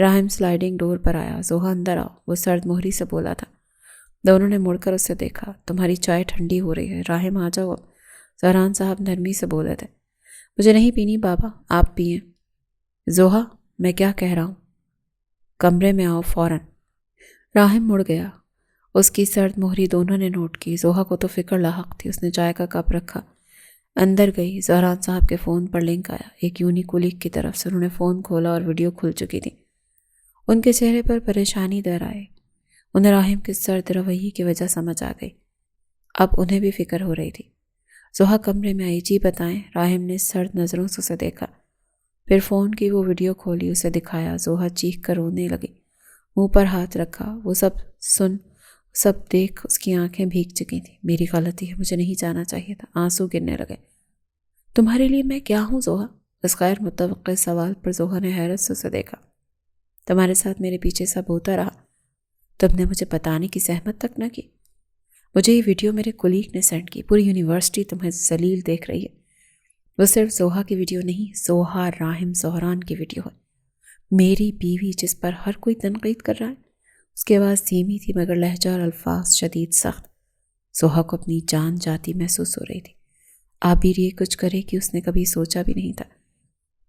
راہم سلائڈنگ ڈور پر آیا۔ زوہا اندر آؤ، وہ سرد مہری سے بولا تھا۔ دونوں نے مڑ کر اسے دیکھا۔ تمہاری چائے ٹھنڈی ہو رہی ہے، راہم آ جاؤ اب، زہران صاحب نرمی سے بولے تھے۔ مجھے نہیں پینی بابا، آپ پئیں۔ زوہا، میں کیا کہہ رہا ہوں، کمرے میں آؤ فوراً۔ راہم مڑ گیا۔ اس کی سرد مہری دونوں نے نوٹ کی۔ زوہا کو تو فکر لاحق تھی۔ اس نے چائے کا کپ رکھا، اندر گئی۔ زہران صاحب کے فون پر لنک آیا، ایک یونی کولیگ کی طرف سے۔ انہوں نے فون کھولا اور ویڈیو کھل چکی تھی۔ ان کے چہرے پر پریشانی در آئی۔ انہیں راہم کے سرد رویے کی وجہ سمجھ آ گئی۔ اب انہیں بھی فکر ہو رہی تھی۔ زوہا کمرے میں آئی۔ جی بتائیں۔ راہم نے سرد نظروں سے اسے دیکھا، پھر فون کی وہ ویڈیو کھولی، اسے دکھایا۔ زوہا چیخ کر رونے لگی، منہ پر ہاتھ رکھا۔ وہ سب دیکھ اس کی آنکھیں بھیگ چکی تھیں۔ میری غلطی ہے، مجھے نہیں جانا چاہیے تھا۔ آنسو گرنے لگے۔ تمہارے لیے میں کیا ہوں زوہا؟ اس غیر متوقع سوال پر زوہا نے حیرت سے اسے دیکھا۔ تمہارے ساتھ میرے پیچھے سب ہوتا رہا، تم نے مجھے بتانے کی زحمت تک نہ کی۔ مجھے یہ ویڈیو میرے کولیگ نے سینڈ کی، پوری یونیورسٹی تمہیں ذلیل دیکھ رہی ہے۔ وہ صرف زوہا کی ویڈیو نہیں، زوہا راہم زہران کی ویڈیو ہے۔ میری بیوی جس پر ہر کوئی تنقید کر رہا ہے۔ اس کی آواز دھیمی تھی مگر لہجہ اور الفاظ شدید سخت۔ زوہا کو اپنی جان جاتی محسوس ہو رہی تھی۔ عابر یہ کچھ کرے کہ اس نے کبھی سوچا بھی نہیں تھا۔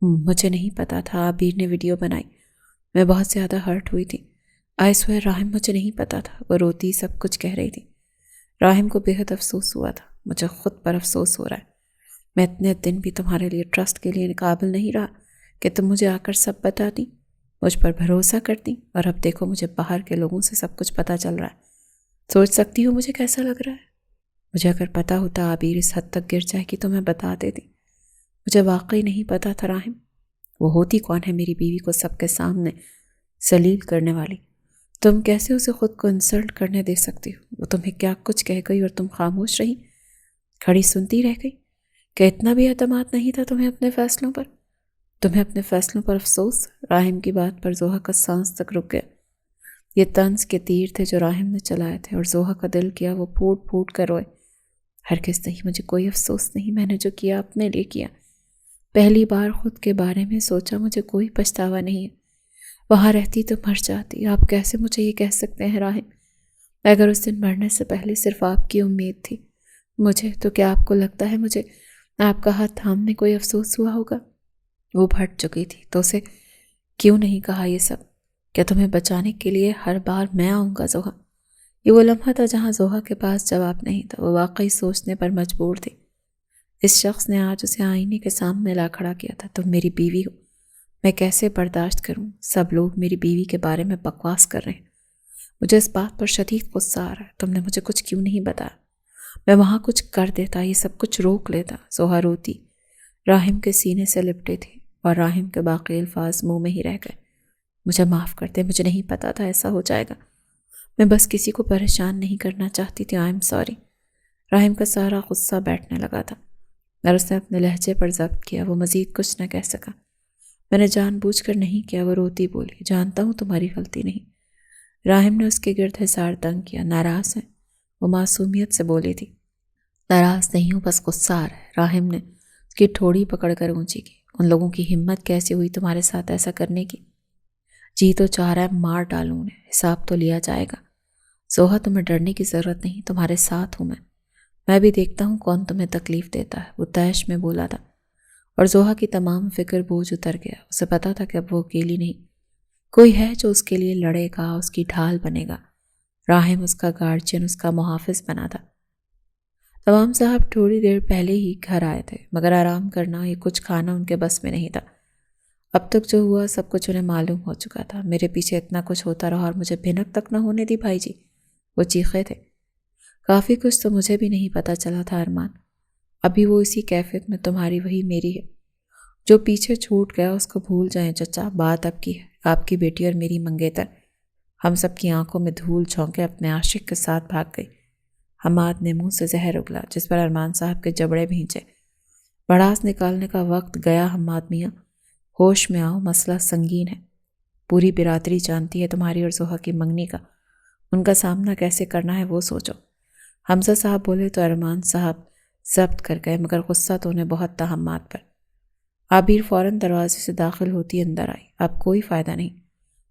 مجھے نہیں پتا تھا عابر نے ویڈیو بنائی، میں بہت زیادہ ہرٹ ہوئی تھی۔ آئی سوئر راہم، مجھے نہیں پتا تھا۔ وہ روتی سب کچھ کہہ رہی تھی۔ راہم کو بے حد افسوس ہوا تھا۔ مجھے خود پر افسوس ہو رہا ہے، میں اتنے دن بھی تمہارے لیے ٹرسٹ کے لیے قابل نہیں رہا کہ تم مجھے آ کر سب بتا دیں، مجھ پر بھروسہ کرتی، اور اب دیکھو مجھے باہر کے لوگوں سے سب کچھ پتہ چل رہا ہے۔ سوچ سکتی ہو مجھے کیسا لگ رہا ہے؟ مجھے اگر پتا ہوتا عابر اس حد تک گر جائے کہ تو میں بتا دیتی۔ مجھے واقعی نہیں پتا تھا راہم، وہ ہوتی کون ہے میری بیوی کو سب کے سامنے ذلیل کرنے والی؟ تم کیسے اسے خود کو انسلٹ کرنے دے سکتی ہو؟ وہ تمہیں کیا کچھ کہہ گئی اور تم خاموش رہی، کھڑی سنتی رہ گئی؟ کہ اتنا بھی اعتماد نہیں تھا تمہیں اپنے فیصلوں پر؟ تمہیں اپنے فیصلوں پر افسوس؟ راہم کی بات پر زوہا کا سانس تک رک گیا۔ یہ طنز کے تیر تھے جو راہم نے چلائے تھے، اور زوہا کا دل کیا وہ پھوٹ پھوٹ کر روئے۔ ہرگز نہیں، مجھے کوئی افسوس نہیں، میں نے جو کیا اپنے لیے کیا۔ پہلی بار خود کے بارے میں سوچا، مجھے کوئی پچھتاوا نہیں ہے۔ وہاں رہتی تو مر جاتی۔ آپ کیسے مجھے یہ کہہ سکتے ہیں راہم؟ اگر اس دن مرنے سے پہلے صرف آپ کی امید تھی مجھے، تو کیا آپ کو لگتا ہے مجھے آپ کا ہاتھ تھامنے کوئی افسوس ہوا ہوگا؟ وہ بھٹ چکی تھی۔ تو اسے کیوں نہیں کہا یہ سب؟ کیا تمہیں بچانے کے لیے ہر بار میں آؤں گا زوہا؟ یہ وہ لمحہ تھا جہاں زوہا کے پاس جواب نہیں تھا۔ وہ واقعی سوچنے پر مجبور تھی۔ اس شخص نے آج اسے آئینے کے سامنے لا کھڑا کیا تھا۔ تم میری بیوی ہو، میں کیسے برداشت کروں؟ سب لوگ میری بیوی کے بارے میں بکواس کر رہے ہیں۔ مجھے اس بات پر شدید غصہ آ رہا ہے، تم نے مجھے کچھ کیوں نہیں بتایا؟ میں وہاں کچھ کر دیتا، یہ سب کچھ روک لیتا۔ زوہا روتی راہم کے سینے سے لپٹے تھی، اور راہم کے باقی الفاظ منہ میں ہی رہ گئے۔ مجھے معاف کر دے، مجھے نہیں پتا تھا ایسا ہو جائے گا۔ میں بس کسی کو پریشان نہیں کرنا چاہتی تھی۔ I am sorry. راہم کا سارا غصہ بیٹھنے لگا تھا، اور اس نے اپنے لہجے پر ضبط کیا۔ وہ مزید کچھ نہ کہہ سکا۔ میں نے جان بوجھ کر نہیں کیا، وہ روتی بولی۔ جانتا ہوں تمہاری غلطی نہیں۔ راہم نے اس کے گرد حصار تنگ کیا۔ ناراض ہیں؟ وہ معصومیت سے بولی تھی۔ ناراض نہیں ہوں، بس غصہ آ رہا ہے۔ راہم نے اس کی ٹھوڑی پکڑ کر اونچی کی۔ ان لوگوں کی ہمت کیسی ہوئی تمہارے ساتھ ایسا کرنے کی؟ جی تو چاہ رہا ہے مار ڈالوں انہیں، حساب تو لیا جائے گا۔ زوہا تمہیں ڈرنے کی ضرورت نہیں، تمہارے ساتھ ہوں میں بھی دیکھتا ہوں کون تمہیں تکلیف دیتا ہے، وہ تیش میں بولا تھا۔ اور زوہا کی تمام فکر بوجھ اتر گیا۔ اسے پتا تھا کہ اب وہ اکیلی نہیں، کوئی ہے جو اس کے لیے لڑے گا، اس کی ڈھال بنے گا۔ راہم اس کا گارجین، اس کا محافظ بنا تھا۔ تمام صاحب تھوڑی دیر پہلے ہی گھر آئے تھے، مگر آرام کرنا یا کچھ کھانا ان کے بس میں نہیں تھا۔ اب تک جو ہوا سب کچھ انہیں معلوم ہو چکا تھا۔ میرے پیچھے اتنا کچھ ہوتا رہا اور مجھے بھنک تک نہ ہونے دی بھائی جی، وہ چیخے تھے۔ کافی کچھ تو مجھے بھی نہیں پتا چلا تھا ارمان۔ ابھی وہ اسی کیفیت میں تمہاری وہی میری ہے۔ جو پیچھے چھوٹ گیا اس کو بھول جائیں چچا، بات اب کی ہے، آپ کی بیٹی اور میری منگیتر۔ ہم سب کی آنکھوں میں دھول جھونکے اپنے عاشق کے ساتھ بھاگ گئی۔ حماد نے منہ سے زہر اگلا، جس پر ارمان صاحب کے جبڑے بھینچے۔ بڑاس نکالنے کا وقت گیا حماد میاں، ہوش میں آؤ، مسئلہ سنگین ہے۔ پوری برادری جانتی ہے تمہاری اور زوہا کی منگنی کا، ان کا سامنا کیسے کرنا ہے وہ سوچو۔ حمزہ صاحب بولے تو ارمان صاحب ضبط کر گئے، مگر غصہ تو انہیں بہت تھا حماد پر۔ عابر فوراً دروازے سے داخل ہوتی اندر آئی۔ اب کوئی فائدہ نہیں،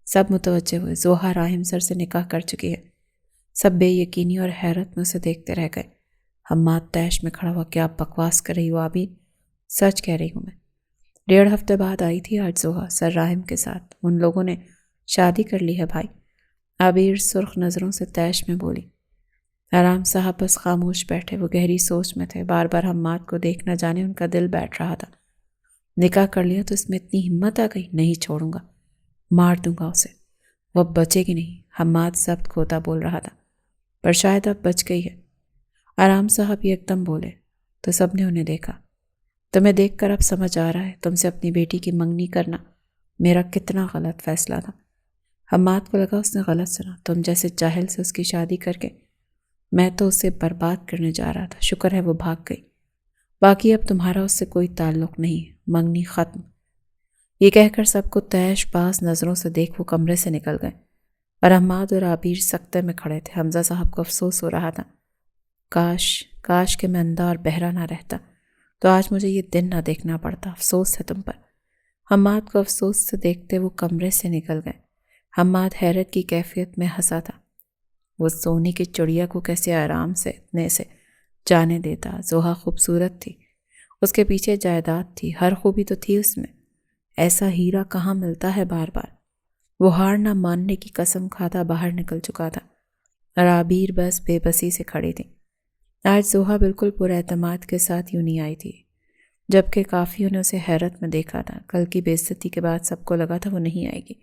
سب متوجہ ہوئے۔ زوہا راحم سر سے نکاح کر چکی ہے۔ سب بے یقینی اور حیرت میں اسے دیکھتے رہ گئے۔ حماد تیش میں کھڑا ہوا، کیا بکواس کر رہی ہو عابر؟ سچ کہہ رہی ہوں میں۔ 1.5 ہفتے بعد آئی تھی آج زوہا سر راحم کے ساتھ۔ ان لوگوں نے شادی کر لی ہے بھائی۔ عابر سرخ نظروں سے تیش میں بولی۔ آرام صاحب بس خاموش بیٹھے، وہ گہری سوچ میں تھے۔ بار بار حماد کو دیکھ نہ جانے ان کا دل بیٹھ رہا تھا۔ نکاح کر لیا تو اس میں اتنی ہمت آ گئی؟ نہیں چھوڑوں گا، مار دوں گا اسے، وہ اب بچے گی نہیں۔ حماد ضبط کھوتا بول رہا تھا، پر شاید اب بچ گئی ہے۔ آرام صاحب ایک دم بولے تو سب نے انہیں دیکھا۔ تمہیں دیکھ کر اب سمجھ آ رہا ہے تم سے اپنی بیٹی کی منگنی کرنا میرا کتنا غلط فیصلہ تھا۔ حماد کو لگا اس نے غلط سنا۔ تم جیسے جاہل سے اس کی شادی کر کے میں تو اسے برباد کرنے جا رہا تھا۔ شکر ہے وہ بھاگ گئی۔ باقی اب تمہارا اس سے کوئی تعلق نہیں، منگنی ختم۔ یہ کہہ کر سب کو تیش باز نظروں سے دیکھ وہ کمرے سے نکل گئے، اور حماد اور عابر سکتے میں کھڑے تھے۔ حمزہ صاحب کو افسوس ہو رہا تھا، کاش کہ میں اندھا اور بہرا نہ رہتا تو آج مجھے یہ دن نہ دیکھنا پڑتا۔ افسوس ہے تم پر۔ حماد کو افسوس سے دیکھتے وہ کمرے سے نکل گئے۔ حماد حیرت کی کیفیت میں ہنسا تھا۔ وہ سونے کی چڑیا کو کیسے آرام سے اتنے سے جانے دیتا۔ زوہا خوبصورت تھی، اس کے پیچھے جائیداد تھی، ہر خوبی تو تھی اس میں۔ ایسا ہیرا کہاں ملتا ہے بار بار۔ وہ ہار نہ ماننے کی قسم کھاتا باہر نکل چکا تھا، اور عابر بس بے بسی سے کھڑی تھی۔ آج زوہا بالکل پر اعتماد کے ساتھ یوں نہیں آئی تھی، جبکہ کافیوں نے اسے حیرت میں دیکھا تھا۔ کل کی بے عزتی کے بعد سب کو لگا تھا وہ نہیں آئے گی،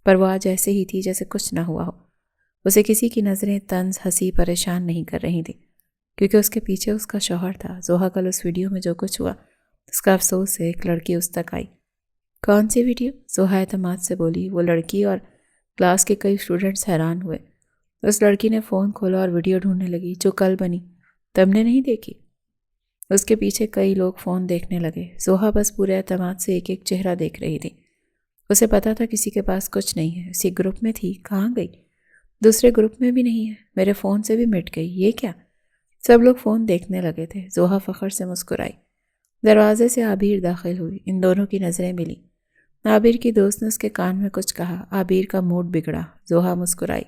پر وہ آج ایسے ہی تھی جیسے کچھ نہ ہوا ہو۔ اسے کسی کی نظریں طنز ہنسی پریشان نہیں کر رہی تھی، کیونکہ اس کے پیچھے اس کا شوہر تھا۔ زوہا کل اس ویڈیو میں جو کچھ ہوا اس کا افسوس ہے۔ ایک لڑکی اس تک آئی۔ کون سی ویڈیو؟ زوہا اعتماد سے بولی۔ وہ لڑکی اور کلاس کے کئی اسٹوڈنٹس حیران ہوئے۔ اس لڑکی نے فون کھولا اور ویڈیو ڈھونڈنے لگی جو کل بنی۔ تم نے نہیں دیکھی؟ اس کے پیچھے کئی لوگ فون دیکھنے لگے۔ زوہا بس پورے اعتماد سے ایک ایک چہرہ دیکھ رہی تھی۔ اسے پتا تھا کسی کے پاس کچھ نہیں ہے۔ اسی گروپ میں تھی، کہاں گئی؟ دوسرے گروپ میں بھی نہیں ہے، میرے فون سے بھی مٹ گئی۔ یہ کیا؟ سب لوگ فون دیکھنے لگے تھے۔ زوہا فخر سے مسکرائی۔ دروازے سے عابر داخل ہوئی۔ ان دونوں کی نظریں ملی۔ عابر کی دوست نے اس کے کان میں کچھ کہا۔ عابر کا موڈ بگڑا۔ زوہا مسکرائی۔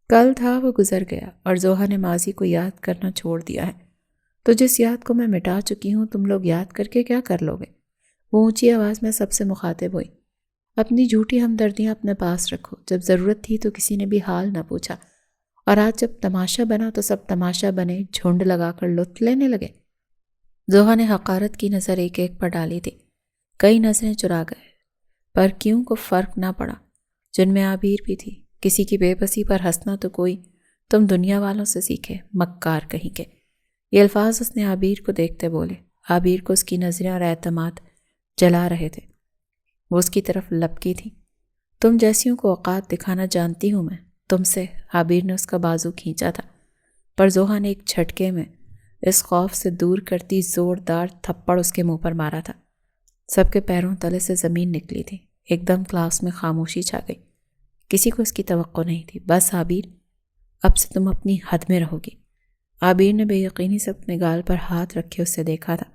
کل تھا وہ گزر گیا، اور زوہا نے ماضی کو یاد کرنا چھوڑ دیا ہے۔ تو جس یاد کو میں مٹا چکی ہوں تم لوگ یاد کر کے کیا کر لوگے؟ وہ اونچی آواز میں سب سے مخاطب ہوئی۔ اپنی جھوٹی ہمدردیاں اپنے پاس رکھو۔ جب ضرورت تھی تو کسی نے بھی حال نہ پوچھا، اور آج جب تماشا بنا تو سب تماشا بنے جھنڈ لگا کر لطف لینے لگے۔ زوہا نے حقارت کی نظر ایک ایک پر ڈالی تھی۔ کئی نظریں چرا گئے، پر کیوں کو فرق نہ پڑا، جن میں عابر بھی تھی۔ کسی کی بے بسی پر ہنسنا تو کوئی تم دنیا والوں سے سیکھے، مکار کہیں کے۔ یہ الفاظ اس نے عابر کو دیکھتے بولے۔ عابر کو اس کی نظریں اور اعتماد جلا رہے تھے۔ وہ اس کی طرف لپکی تھی۔ تم جیسیوں کو اوقات دکھانا جانتی ہوں میں، تم سے۔ عابر نے اس کا بازو کھینچا تھا، پر زوہا نے ایک جھٹکے میں اس خوف سے دور کرتی زوردار تھپڑ اس کے منہ پر مارا تھا۔ سب کے پیروں تلے سے زمین نکلی تھی۔ ایک دم کلاس میں خاموشی چھا گئی۔ کسی کو اس کی توقع نہیں تھی۔ بس عابر، اب سے تم اپنی حد میں رہو گی۔ عابر نے بے یقینی سے اپنے گال پر ہاتھ رکھے اس سے دیکھا تھا۔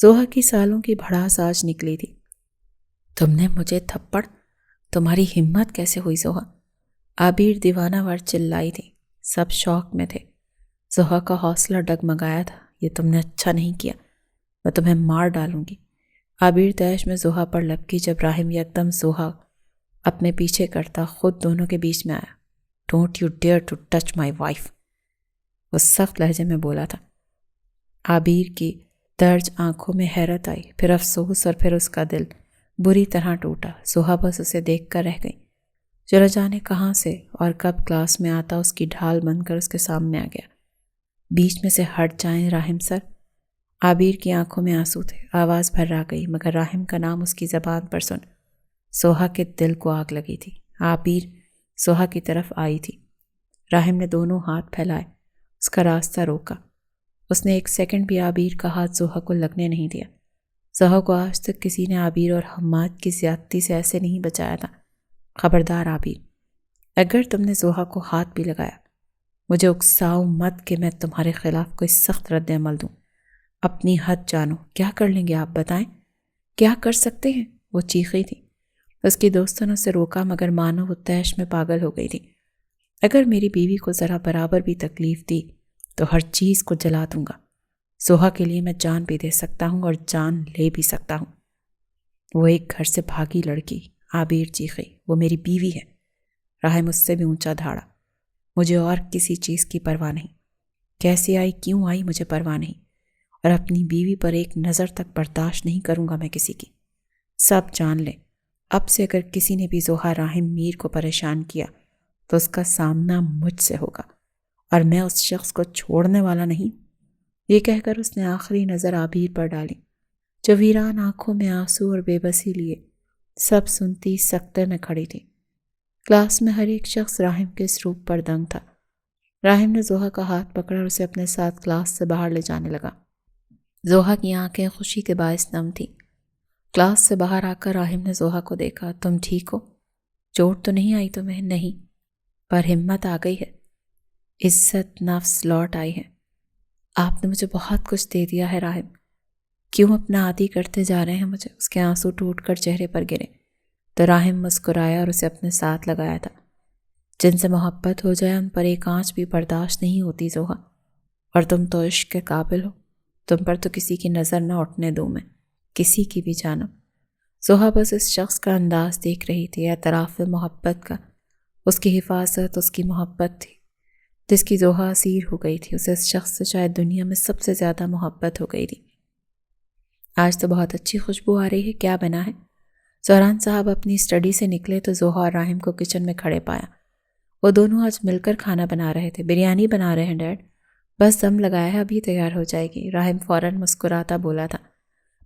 زوہا کی سالوں کی بھڑاس آج نکلی تھی۔ تم نے مجھے تھپڑ؟ تمہاری ہمت کیسے ہوئی زوہا؟ عابر دیوانہ وار چلائی تھی۔ سب شوق میں تھے۔ زوہا کا حوصلہ ڈگمگایا تھا۔ یہ تم نے اچھا نہیں کیا، میں تمہیں مار ڈالوں گی۔ عابر تیش میں زوہا پر لپکی جب راحم یکدم زوہا اپنے پیچھے کرتا خود دونوں کے بیچ میں آیا۔ Don't you dare to touch my wife, وہ سخت لہجے میں بولا تھا۔ عابر کی درج آنکھوں میں حیرت آئی، پھر افسوس، اور پھر اس کا دل بری طرح ٹوٹا۔ زوہا بس اسے دیکھ کر رہ گئی۔ جو نہ جانے کہاں سے اور کب کلاس میں آتا اس کی ڈھال بن کر اس کے سامنے آ گیا۔ بیچ میں سے ہٹ جائیں راحم سر۔ عابر کی آنکھوں میں آنسو تھے، آواز بھر آ گئی، مگر راحم کا نام اس کی زبان پر سن زوہا کے دل کو آگ لگی تھی۔ عابر زوہا کی طرف آئی تھی۔ راحم نے دونوں ہاتھ پھیلائے، اس کا راستہ روکا۔ اس نے ایک سیکنڈ بھی عابر کا ہاتھ زوہا کو لگنے نہیں دیا۔ زوہا کو آج تک کسی نے عابر اور حماد کی زیادتی سے ایسے نہیں بچایا تھا۔ خبردار عابر، اگر تم نے زوہا کو ہاتھ بھی لگایا، مجھے اکساؤ مت کہ میں تمہارے خلاف کوئی سخت رد عمل دوں۔ اپنی حد جانو۔ کیا کر لیں گے آپ بتائیں؟ کیا کر سکتے ہیں؟ وہ چیخی تھی۔ اس کی دوستوں نے اسے روکا مگر مانو وہ تیش میں پاگل ہو گئی تھی۔ اگر میری بیوی کو ذرا برابر بھی تکلیف دی تو ہر چیز کو جلا دوں گا۔ زوہا کے لیے میں جان بھی دے سکتا ہوں اور جان لے بھی سکتا ہوں۔ وہ ایک گھر سے بھاگی لڑکی، عابر چیخی، وہ میری بیوی ہے۔ راہم اس سے بھی اونچا دھاڑا۔ مجھے اور کسی چیز کی پرواہ نہیں، کیسے آئی کیوں آئی مجھے پرواہ نہیں، اور اپنی بیوی پر ایک نظر تک برداشت نہیں کروں گا میں کسی کی۔ سب جان لیں، اب سے اگر کسی نے بھی زوہا راہم میر کو پریشان کیا تو اس کا سامنا مجھ سے ہوگا، اور میں اس شخص کو چھوڑنے والا نہیں۔ یہ کہہ کر اس نے آخری نظر عابر پر ڈالی، جو ویران آنکھوں میں آنسو اور بے بسی لیے سب سنتی سکتے میں کھڑی تھی۔ کلاس میں ہر ایک شخص راہم کے اس روپ پر دنگ تھا۔ راہم نے زوہا کا ہاتھ پکڑا اور اسے اپنے ساتھ کلاس سے باہر لے جانے لگا۔ زوہا کی آنکھیں خوشی کے باعث نم تھیں۔ کلاس سے باہر آ کر راہم نے زوہا کو دیکھا۔ تم ٹھیک ہو؟ چوٹ تو نہیں آئی تمہیں؟ نہیں، پر ہمت آ گئی ہے، عزت نفس لوٹ آئی ہے۔ آپ نے مجھے بہت کچھ دے دیا ہے راہم، کیوں اپنا عادی کرتے جا رہے ہیں مجھے؟ اس کے آنسو ٹوٹ کر چہرے پر گرے تو راہم مسکرایا اور اسے اپنے ساتھ لگایا تھا۔ جن سے محبت ہو جائے ان پر ایک آنچ بھی برداشت نہیں ہوتی زوہا، اور تم تو عشق کے قابل ہو، تم پر تو کسی کی نظر نہ اٹھنے دوں میں، کسی کی بھی جانب۔ زوہا بس اس شخص کا انداز دیکھ رہی تھی، اعتراف محبت کا، اس کی حفاظت، اس کی محبت تھی جس کی زوہا اسیر ہو گئی تھی۔ اسے اس شخص سے شاید دنیا میں سب سے زیادہ محبت ہو گئی تھی۔ آج تو بہت اچھی خوشبو آ رہی ہے، کیا بنا ہے؟ زہران صاحب اپنی اسٹڈی سے نکلے تو زوہا اور راہم کو کچن میں کھڑے پایا۔ وہ دونوں آج مل کر کھانا بنا رہے تھے۔ بریانی بنا رہے ہیں ڈیڈ، بس دم لگایا ہے، ابھی تیار ہو جائے گی۔ راہم فوراً مسکراتا بولا تھا،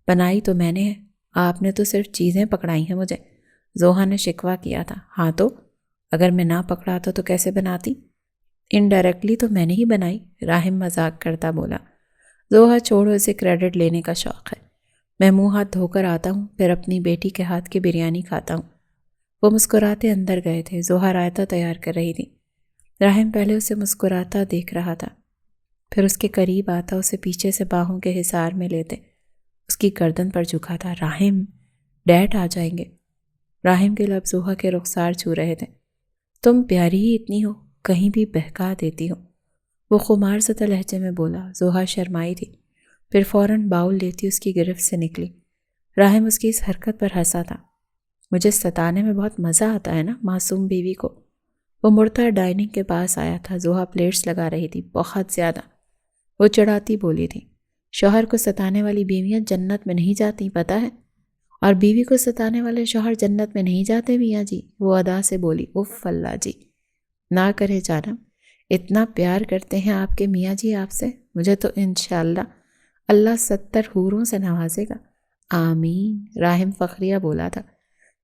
بنائی تو میں نے ہے، آپ نے تو صرف چیزیں پکڑائی ہیں مجھے۔ زوہا نے شکوہ کیا تھا۔ ہاں تو اگر میں نہ پکڑاتا تو کیسے بناتی؟ انڈائریکٹلی تو میں نے ہی بنائی، راہم مذاق کرتا بولا۔ زوہا چھوڑو، اسے کریڈٹ لینے کا شوق ہے، میں منہ ہاتھ دھو کر آتا ہوں، پھر اپنی بیٹی کے ہاتھ کی بریانی کھاتا ہوں۔ وہ مسکراتے اندر گئے تھے۔ زوہا رائتا تیار کر رہی تھی۔ راہم پہلے اسے مسکراتا دیکھ رہا تھا، پھر اس کے قریب آتا، اسے پیچھے سے باہوں کے حصار میں لیتے اس کی گردن پر جھکا تھا۔ راہم، ڈیڈ آ جائیں گے۔ راہم کے لب زوہا کے رخسار چھو رہے تھے۔ تم پیاری ہی اتنی ہو، کہیں بھی بہکا دیتی ہو، وہ خمار زدہ لہجے میں بولا۔ زوہا شرمائی تھی، پھر فوراً باؤل لیتی اس کی گرفت سے نکلی۔ راہم اس کی اس حرکت پر ہنسا تھا۔ مجھے ستانے میں بہت مزہ آتا ہے نا معصوم بیوی کو۔ وہ مڑتا ڈائننگ کے پاس آیا تھا۔ زوہا پلیٹس لگا رہی تھی، بہت زیادہ۔ وہ چڑھاتی بولی تھی، شوہر کو ستانے والی بیویاں جنت میں نہیں جاتی، پتہ ہے؟ اور بیوی کو ستانے والے شوہر جنت میں نہیں جاتے میاں جی، وہ ادا سے بولی۔ اف اللہ جی، نہ کرے جانم، اتنا پیار کرتے ہیں آپ کے میاں جی آپ سے، مجھے تو انشاءاللہ اللہ 70 حوروں سے نوازے گا، آمین، راہم فخریہ بولا تھا۔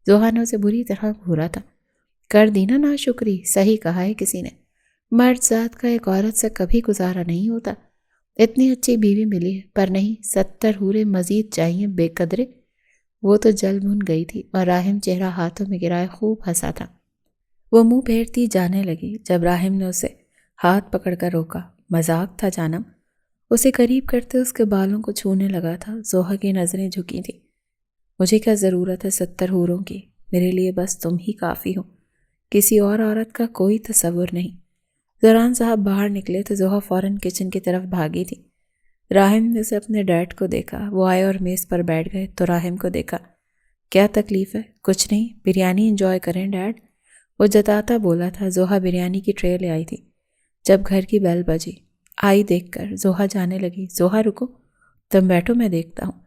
زوہا نے اسے بری طرح گھورا تھا۔ کر دی نا ناشکری، صحیح کہا ہے کسی نے، مرد ذات کا ایک عورت سے کبھی گزارا نہیں ہوتا۔ اتنی اچھی بیوی ملی ہے، پر نہیں، 70 حوریں مزید چاہیے بے قدرے۔ وہ تو جل بھن گئی تھی اور راہم چہرہ ہاتھوں میں گرائے خوب ہنسا تھا۔ وہ منہ پھیرتی جانے لگی جب راہم نے اسے ہاتھ پکڑ کر روکا۔ مذاق تھا جانم، اسے قریب کرتے اس کے بالوں کو چھونے لگا تھا۔ زوہا کی نظریں جھکی تھیں۔ مجھے کیا ضرورت ہے 70 حوروں کی، میرے لیے بس تم ہی کافی ہو، کسی اور عورت کا کوئی تصور نہیں۔ زہران صاحب باہر نکلے تو زوہا فوراً کچن کی طرف بھاگی تھی۔ راہم نے اسے اپنے ڈیڈ کو دیکھا، وہ آئے اور میز پر بیٹھ گئے تو راہم کو دیکھا۔ کیا تکلیف ہے؟ کچھ نہیں، بریانی انجوائے کریں ڈیڈ، وہ جتاتا بولا تھا۔ زوہا بریانی کی ٹرے لے آئی تھی جب گھر کی بیل بجی۔ آئی دیکھ کر زوہا جانے لگی۔ زوہا رکو، تم بیٹھو، میں دیکھتا ہوں۔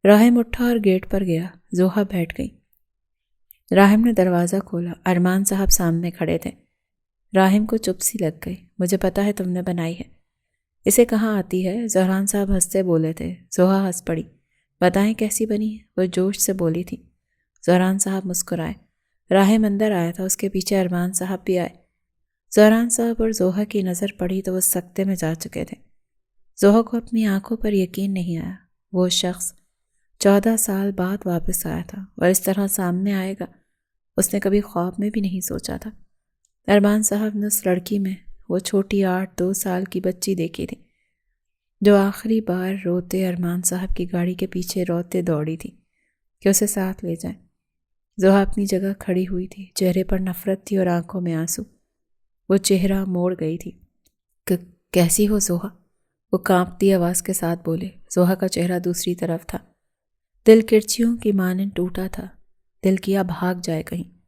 راہم اٹھا اور گیٹ پر گیا۔ زوہا بیٹھ گئی۔ راہم نے دروازہ کھولا۔ ارمان صاحب سامنے کھڑے تھے۔ راہم کو چپ سی لگ گئی۔ مجھے پتا ہے تم نے بنائی ہے، اسے کہاں آتی ہے؟ زہران صاحب ہنستے بولے تھے۔ زوہا ہنس پڑی۔ بتائیں کیسی بنی ہے؟ وہ جوش سے بولی تھی۔ زہران صاحب مسکرائے۔ راہم اندر آیا تھا، اس کے پیچھے ارمان صاحب بھی آئے۔ زہران صاحب اور زوہا کی نظر پڑی تو وہ سکتے میں جا چکے تھے۔ زوہا کو اپنی آنکھوں پر یقین نہیں آیا۔ وہ شخص 14 سال بعد واپس آیا تھا اور اس طرح سامنے آئے گا اس نے کبھی خواب میں بھی نہیں سوچا تھا۔ ارمان صاحب نے اس لڑکی میں وہ چھوٹی 8-2 سال کی بچی دیکھی تھی جو آخری بار روتے ارمان صاحب کی گاڑی کے پیچھے روتے دوڑی تھی کہ اسے ساتھ لے جائیں۔ زوہا اپنی جگہ کھڑی ہوئی تھی، چہرے پر نفرت تھی اور آنکھوں میں آنسو۔ وہ چہرہ موڑ گئی تھی۔ کیسی ہو زوہا؟ وہ کانپتی آواز کے ساتھ بولے۔ زوہا کا چہرہ دوسری طرف تھا، دل کرچیوں کی مانند ٹوٹا تھا۔ دل کیا بھاگ جائے کہیں۔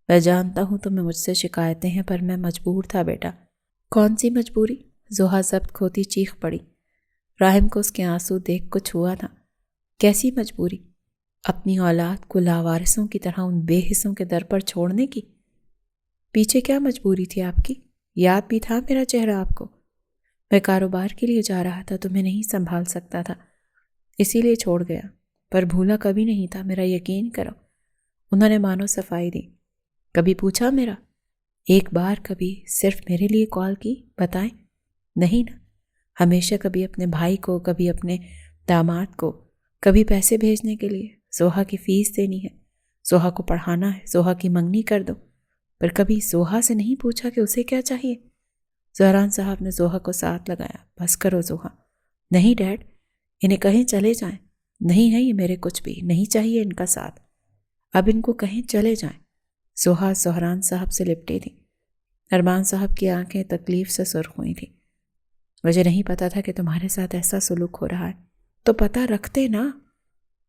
میں جانتا ہوں تمہیں مجھ سے شکایتیں ہیں، پر میں مجبور تھا بیٹا۔ کون سی مجبوری؟ زوہا ضبط کھوتی چیخ پڑی۔ راحم کو اس کے آنسو دیکھ کچھ ہوا تھا۔ کیسی مجبوری؟ اپنی اولاد کو لاوارثوں کی طرح ان بے حصوں کے در پر چھوڑنے کی؟ پیچھے کیا مجبوری تھی آپ کی؟ یاد بھی تھا میرا چہرہ آپ کو؟ میں کاروبار کے لیے جا رہا تھا، تمہیں نہیں سنبھال سکتا تھا، اسی لیے چھوڑ گیا، پر بھولا کبھی نہیں تھا، میرا یقین کرو۔ انہوں نے مانو صفائی دی۔ کبھی پوچھا میرا؟ ایک بار کبھی صرف میرے لیے کال کی؟ بتائیں۔ نہیں نا؟ ہمیشہ کبھی اپنے بھائی کو، کبھی اپنے داماد کو، کبھی پیسے بھیجنے کے لیے، زوہا کی فیس دینی ہے، زوہا کو پڑھانا ہے، زوہا کی منگنی کر دو، پر کبھی زوہا سے نہیں پوچھا کہ اسے کیا چاہیے؟ زہران صاحب نے زوہا کو ساتھ لگایا۔ بس کرو زوہا۔ نہیں ڈیڈ، انہیں کہیں چلے جائیں۔ نہیں ہے یہ میرے کچھ بھی، نہیں چاہیے ان کا ساتھ، اب ان کو کہیں چلے جائیں۔ زوہا زہران صاحب سے لپٹی تھی۔ ارمان صاحب کی آنکھیں تکلیف سے سرخ ہوئی تھیں۔ مجھے نہیں پتا تھا کہ تمہارے ساتھ ایسا سلوک ہو رہا ہے، تو پتہ رکھتے نا؟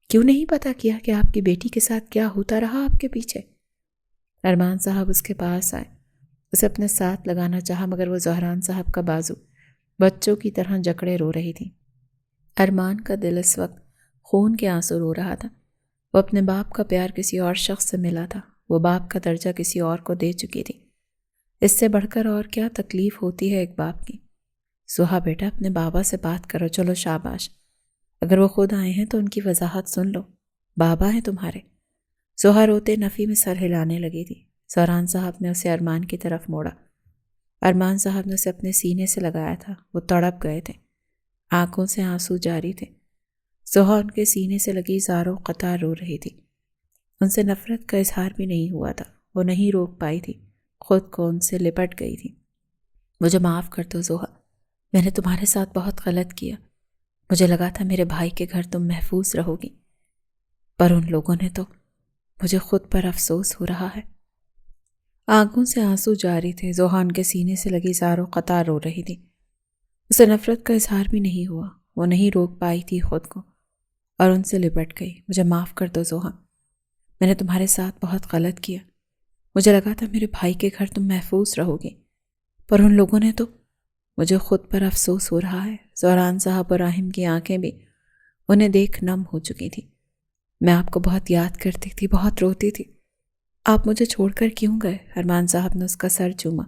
کیوں نہیں پتہ کیا کہ آپ کی بیٹی کے ساتھ کیا ہوتا رہا آپ کے پیچھے؟ ارمان صاحب اس کے پاس آئے، اسے اپنے ساتھ لگانا چاہا، مگر وہ زہران صاحب کا بازو بچوں کی طرح جکڑے رو رہی تھی۔ ارمان کا دل اس وقت خون کے آنسو رو رہا تھا۔ وہ اپنے باپ کا پیار کسی اور شخص سے ملا تھا، وہ باپ کا درجہ کسی اور کو دے چکی تھی۔ اس سے بڑھ کر اور کیا تکلیف ہوتی ہے ایک باپ کی؟ زوہا بیٹا، اپنے بابا سے بات کرو، چلو شاباش، اگر وہ خود آئے ہیں تو ان کی وضاحت سن لو، بابا ہیں تمہارے۔ زوہا روتے نفی میں سر ہلانے لگی تھی۔ زہران صاحب نے اسے ارمان کی طرف موڑا۔ ارمان صاحب نے اسے اپنے سینے سے لگایا تھا، وہ تڑپ گئے تھے، آنکھوں سے آنسو جاری تھے۔ زوہا ان کے سینے سے لگی زاروں قطار رو رہی تھی۔ ان سے نفرت کا اظہار بھی نہیں ہوا تھا، وہ نہیں روک پائی تھی، خود کو ان سے لپٹ گئی تھی۔ مجھے معاف کر دو زوہا، میں نے تمہارے ساتھ بہت غلط کیا، مجھے لگا تھا میرے بھائی کے گھر تم محفوظ رہو گی، پر ان لوگوں نے تو، مجھے خود پر افسوس ہو رہا ہے۔ آنکھوں سے آنسو جاری تھے۔ زوہا ان کے سینے سے لگی زاروں قطار رو رہی تھی۔ اسے نفرت کا اظہار بھی نہیں ہوا، وہ نہیں روک پائی تھی خود کو، اور ان سے لپٹ گئی۔ مجھے معاف کر دو زوہا، میں نے تمہارے ساتھ بہت غلط کیا، مجھے لگا تھا میرے بھائی کے گھر تم محفوظ رہو گی، پر ان لوگوں نے تو، مجھے خود پر افسوس ہو رہا ہے۔ زہران صاحب اور راحم کی آنکھیں بھی انہیں دیکھ نم ہو چکی تھی۔ میں آپ کو بہت یاد کرتی تھی، بہت روتی تھی، آپ مجھے چھوڑ کر کیوں گئے؟ ارمان صاحب نے اس کا سر چوما۔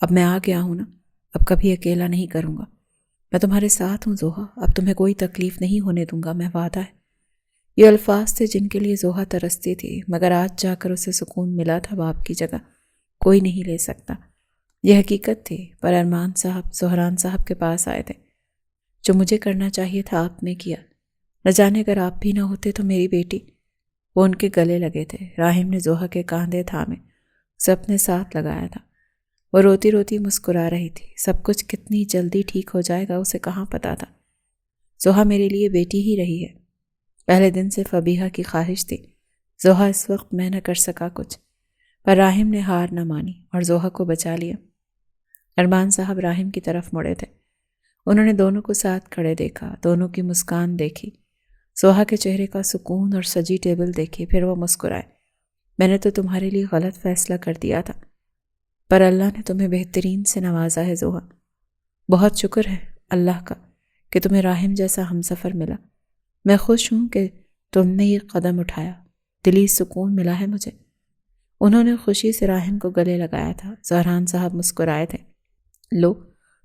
اب میں آ گیا ہوں نا، اب کبھی اکیلا نہیں کروں گا، میں تمہارے ساتھ ہوں زوہا، اب تمہیں کوئی تکلیف نہیں ہونے دوں گا، میں وعدہ ہے۔ یہ الفاظ تھے جن کے لیے زوہا ترستی تھی، مگر آج جا کر اسے سکون ملا تھا، باپ کی جگہ کوئی نہیں لے سکتا، یہ حقیقت تھی۔ پر ارمان صاحب زہران صاحب کے پاس آئے تھے۔ جو مجھے کرنا چاہیے تھا آپ نے کیا، نہ جانے اگر آپ بھی نہ ہوتے تو میری بیٹی۔ وہ ان کے گلے لگے تھے۔ راحم نے زوہا کے کاندھے تھامے، اسے اپنے ساتھ لگایا تھا۔ وہ روتی روتی مسکرا رہی تھی۔ سب کچھ کتنی جلدی ٹھیک ہو جائے گا اسے کہاں پتا تھا۔ زوہا میرے لیے بیٹی ہی رہی ہے، پہلے دن سے فبیہہ کی خواہش تھی۔ زوہا اس وقت میں نہ کر سکا کچھ، پر راحم نے ہار نہ مانی اور زوہا کو بچا لیا۔ ارمان صاحب راحم کی طرف مڑے تھے، انہوں نے دونوں کو ساتھ کھڑے دیکھا، دونوں کی مسکان دیکھی، زوہا کے چہرے کا سکون اور سجی ٹیبل دیکھی، پھر وہ مسکرائے۔ میں نے تو تمہارے لیے غلط فیصلہ کر دیا تھا، پر اللہ نے تمہیں بہترین سے نوازا ہے زوہا، بہت شکر ہے اللہ کا کہ تمہیں راحم جیسا ہمسفر ملا۔ میں خوش ہوں کہ تم نے یہ قدم اٹھایا، دلی سکون ملا ہے مجھے۔ انہوں نے خوشی سے راحم کو گلے لگایا تھا۔ زہران صاحب مسکرائے تھے۔ لو،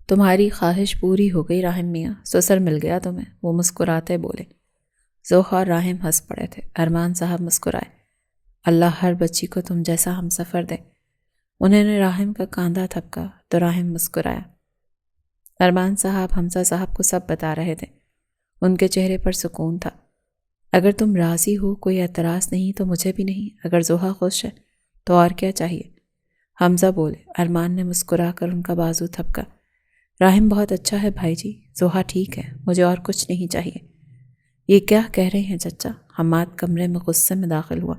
تمہاری خواہش پوری ہو گئی راحم میاں، سسر مل گیا تمہیں، وہ مسکراتے بولے۔ زوہا اور راحم ہنس پڑے تھے۔ ارمان صاحب مسکرائے۔ اللہ ہر بچی کو تم جیسا ہمسفر دے۔ انہوں نے راحم کا کاندھا تھپکا تو راحم مسکرایا۔ ارمان صاحب حمزہ صاحب کو سب بتا رہے تھے، ان کے چہرے پر سکون تھا۔ اگر تم راضی ہو، کوئی اعتراض نہیں تو مجھے بھی نہیں، اگر زوہا خوش ہے تو اور کیا چاہیے؟ حمزہ بولے۔ ارمان نے مسکرا کر ان کا بازو تھپکا۔ راحم بہت اچھا ہے بھائی جی، زوہا ٹھیک ہے، مجھے اور کچھ نہیں چاہیے۔ یہ کیا کہہ رہے ہیں چچا؟ حماد کمرے میں غصے میں داخل ہوا۔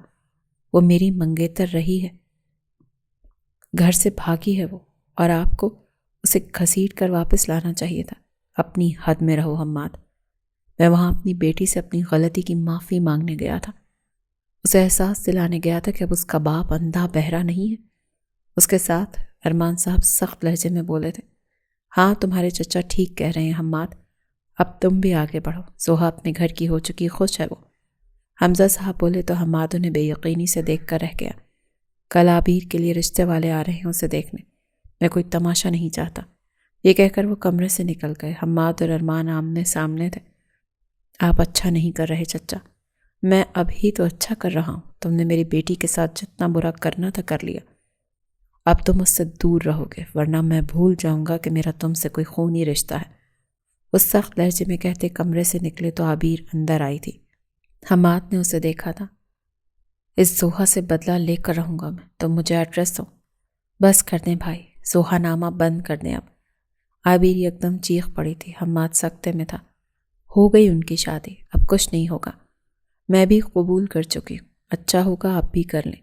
وہ میری منگیتر رہی ہے، گھر سے بھاگی ہے وہ، اور آپ کو اسے گھسیٹ کر واپس لانا چاہیے تھا۔ اپنی حد میں رہو حماد۔ میں وہاں اپنی بیٹی سے اپنی غلطی کی معافی مانگنے گیا تھا، اسے احساس دلانے گیا تھا کہ اب اس کا باپ اندھا بہرا نہیں ہے۔ اس کے ساتھ ارمان صاحب سخت لہجے میں بولے تھے، ہاں تمہارے چچا ٹھیک کہہ رہے ہیں حماد، اب تم بھی آگے بڑھو، زوہا اپنے گھر کی ہو چکی، خوش ہے وہ۔ حمزہ صاحب بولے تو حماد انہیں بے یقینی سے دیکھ کر رہ گیا۔ کل عابیر کے لیے رشتے والے آ رہے ہیں اسے دیکھنے، میں کوئی تماشا نہیں چاہتا، یہ کہہ کر وہ کمرے سے نکل گئے۔ حماد اور ارمان آمنے سامنے تھے۔ آپ اچھا نہیں کر رہے چچا۔ میں اب ہی تو اچھا کر رہا ہوں، تم نے میری بیٹی کے ساتھ جتنا برا کرنا تھا کر لیا، اب تم اس سے دور رہو گے، ورنہ میں بھول جاؤں گا کہ میرا تم سے کوئی خونی رشتہ ہے۔ اس سخت لہجے میں کہتے کمرے سے نکلے تو عابیر اندر آئی تھی۔ حماد نے اسے دیکھا تھا۔ اس زوہا سے بدلہ لے کر رہوں گا میں، تم مجھے ایڈریس دو۔ بس کر دیں بھائی، زوہا نامہ بند کر دیں اب۔ عابیر ایک دم چیخ پڑی تھی۔ حماد سکتے میں تھا۔ ہو گئی ان کی شادی، اب کچھ نہیں ہوگا، میں بھی قبول کر چکی ہوں، اچھا ہوگا آپ بھی کر لیں،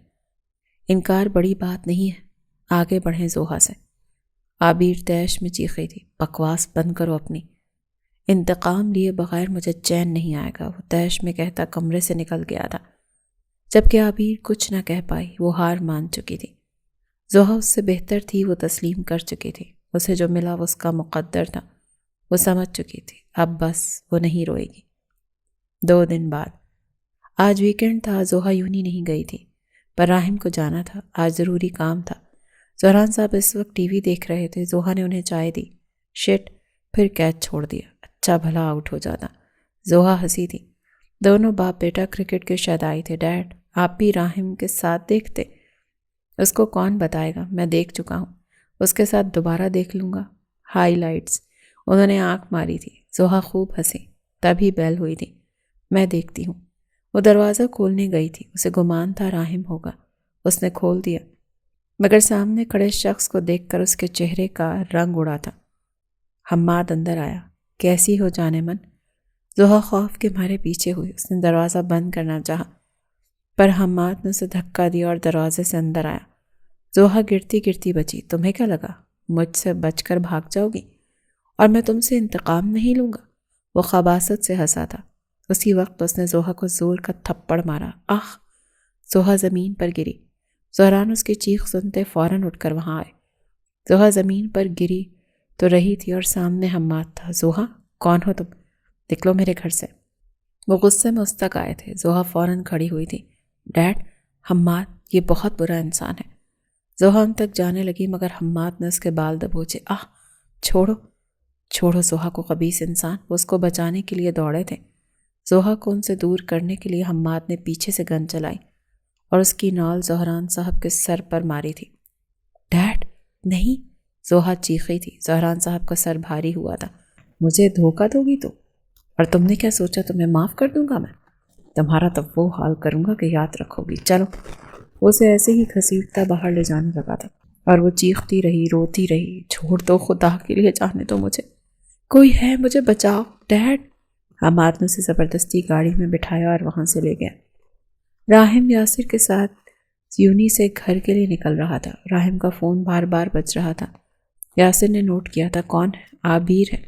انکار بڑی بات نہیں ہے، آگے بڑھیں زوہا سے۔ عابیر تیش میں چیخی تھی، بکواس بند کرو اپنی، انتقام لیے بغیر مجھے چین نہیں آئے گا، وہ تیش میں کہتا کمرے سے نکل گیا تھا۔ جبکہ عابیر کچھ نہ کہہ پائی، وہ ہار مان چکی تھی۔ زوہا اس سے بہتر تھی، وہ تسلیم کر چکی تھی، اسے جو ملا وہ اس کا مقدر تھا، وہ سمجھ چکی تھی، اب بس وہ نہیں روئے گی۔ 2 دن بعد، آج ویکنڈ تھا، زوہا یونی نہیں گئی تھی، پر راحم کو جانا تھا، آج ضروری کام تھا۔ زہران صاحب اس وقت ٹی وی دیکھ رہے تھے، زوہا نے انہیں چائے دی۔ شٹ، پھر کیچ چھوڑ دیا، اچھا بھلا آؤٹ ہو جاتا۔ زوہا ہنسی تھی۔ دونوں باپ بیٹا کرکٹ کے شائدائی تھے۔ ڈیڈ، آپ بھی راحم کے ساتھ دیکھتے؟ اس کو کون بتائے گا، میں دیکھ چکا ہوں، اس کے ساتھ دوبارہ دیکھ لوں گا۔ High lights. انہوں نے آنکھ ماری تھی۔ زوہا خوب ہنسی۔ تبھی بیل ہوئی تھی۔ میں دیکھتی ہوں۔ وہ دروازہ کھولنے گئی تھی، اسے گمان تھا راحم ہوگا، اس نے کھول دیا، مگر سامنے کھڑے شخص کو دیکھ کر اس کے چہرے کا رنگ اڑا تھا۔ حماد اندر آیا۔ کیسی ہو جانے من؟ زوہا خوف کے مارے پیچھے ہوئی، اس نے دروازہ بند کرنا چاہا، پر حماد نے اسے دھکا دیا اور دروازے سے اندر آیا۔ زوہا گرتی گرتی بچی۔ تمہیں کیا لگا مجھ سے بچ کر بھاگ جاؤ گی اور میں تم سے انتقام نہیں لوں گا؟ وہ خباثت سے ہنسا تھا۔ اسی وقت اس نے زوہا کو زور کا تھپڑ مارا۔ آہ! زوہا زمین پر گری۔ زہران اس کی چیخ سنتے فوراً اٹھ کر وہاں آئے۔ زوہا زمین پر گری تو رہی تھی اور سامنے حماد تھا۔ زوہا، کون ہو تم؟ نکلو میرے گھر سے۔ وہ غصے میں اس تک آئے تھے۔ زوہا فوراً کھڑی ہوئی تھی۔ ڈیڈ، حماد یہ بہت برا انسان ہے۔ زوہا ان تک جانے لگی مگر حماد نے اس کے بال دبوچے۔ آہ! چھوڑو، چھوڑو زوہا کو، خبیث انسان۔ وہ اس کو بچانے کے لیے دوڑے تھے۔ زوہا کو ان سے دور کرنے کے لیے حماد نے پیچھے سے گن چلائی اور اس کی نال زہران صاحب کے سر پر ماری تھی۔ ڈیڈ، نہیں! زوہا چیخی تھی۔ زہران صاحب کا سر بھاری ہوا تھا۔ مجھے دھوکہ دو گی تو؟ اور تم نے کیا سوچا تمہیں معاف کر دوں گا میں؟ تمہارا تو وہ حال کروں گا کہ یاد رکھو گی۔ چلو۔ وہ اسے ایسے ہی گھسیٹتا باہر لے جانے لگا تھا اور وہ چیختی رہی، روتی رہی، چھوڑ دو، خدا کے لیے جانے دو مجھے، کوئی ہے، مجھے بچاؤ ڈیڈ۔ حماد نے اسے زبردستی گاڑی میں بٹھایا اور وہاں سے لے گیا۔ راحم یاسر کے ساتھ یونی سے گھر کے لیے نکل رہا تھا۔ راحم کا فون بار بار بج رہا تھا۔ یاسر نے نوٹ کیا تھا، کون ہے؟ عابیر ہے،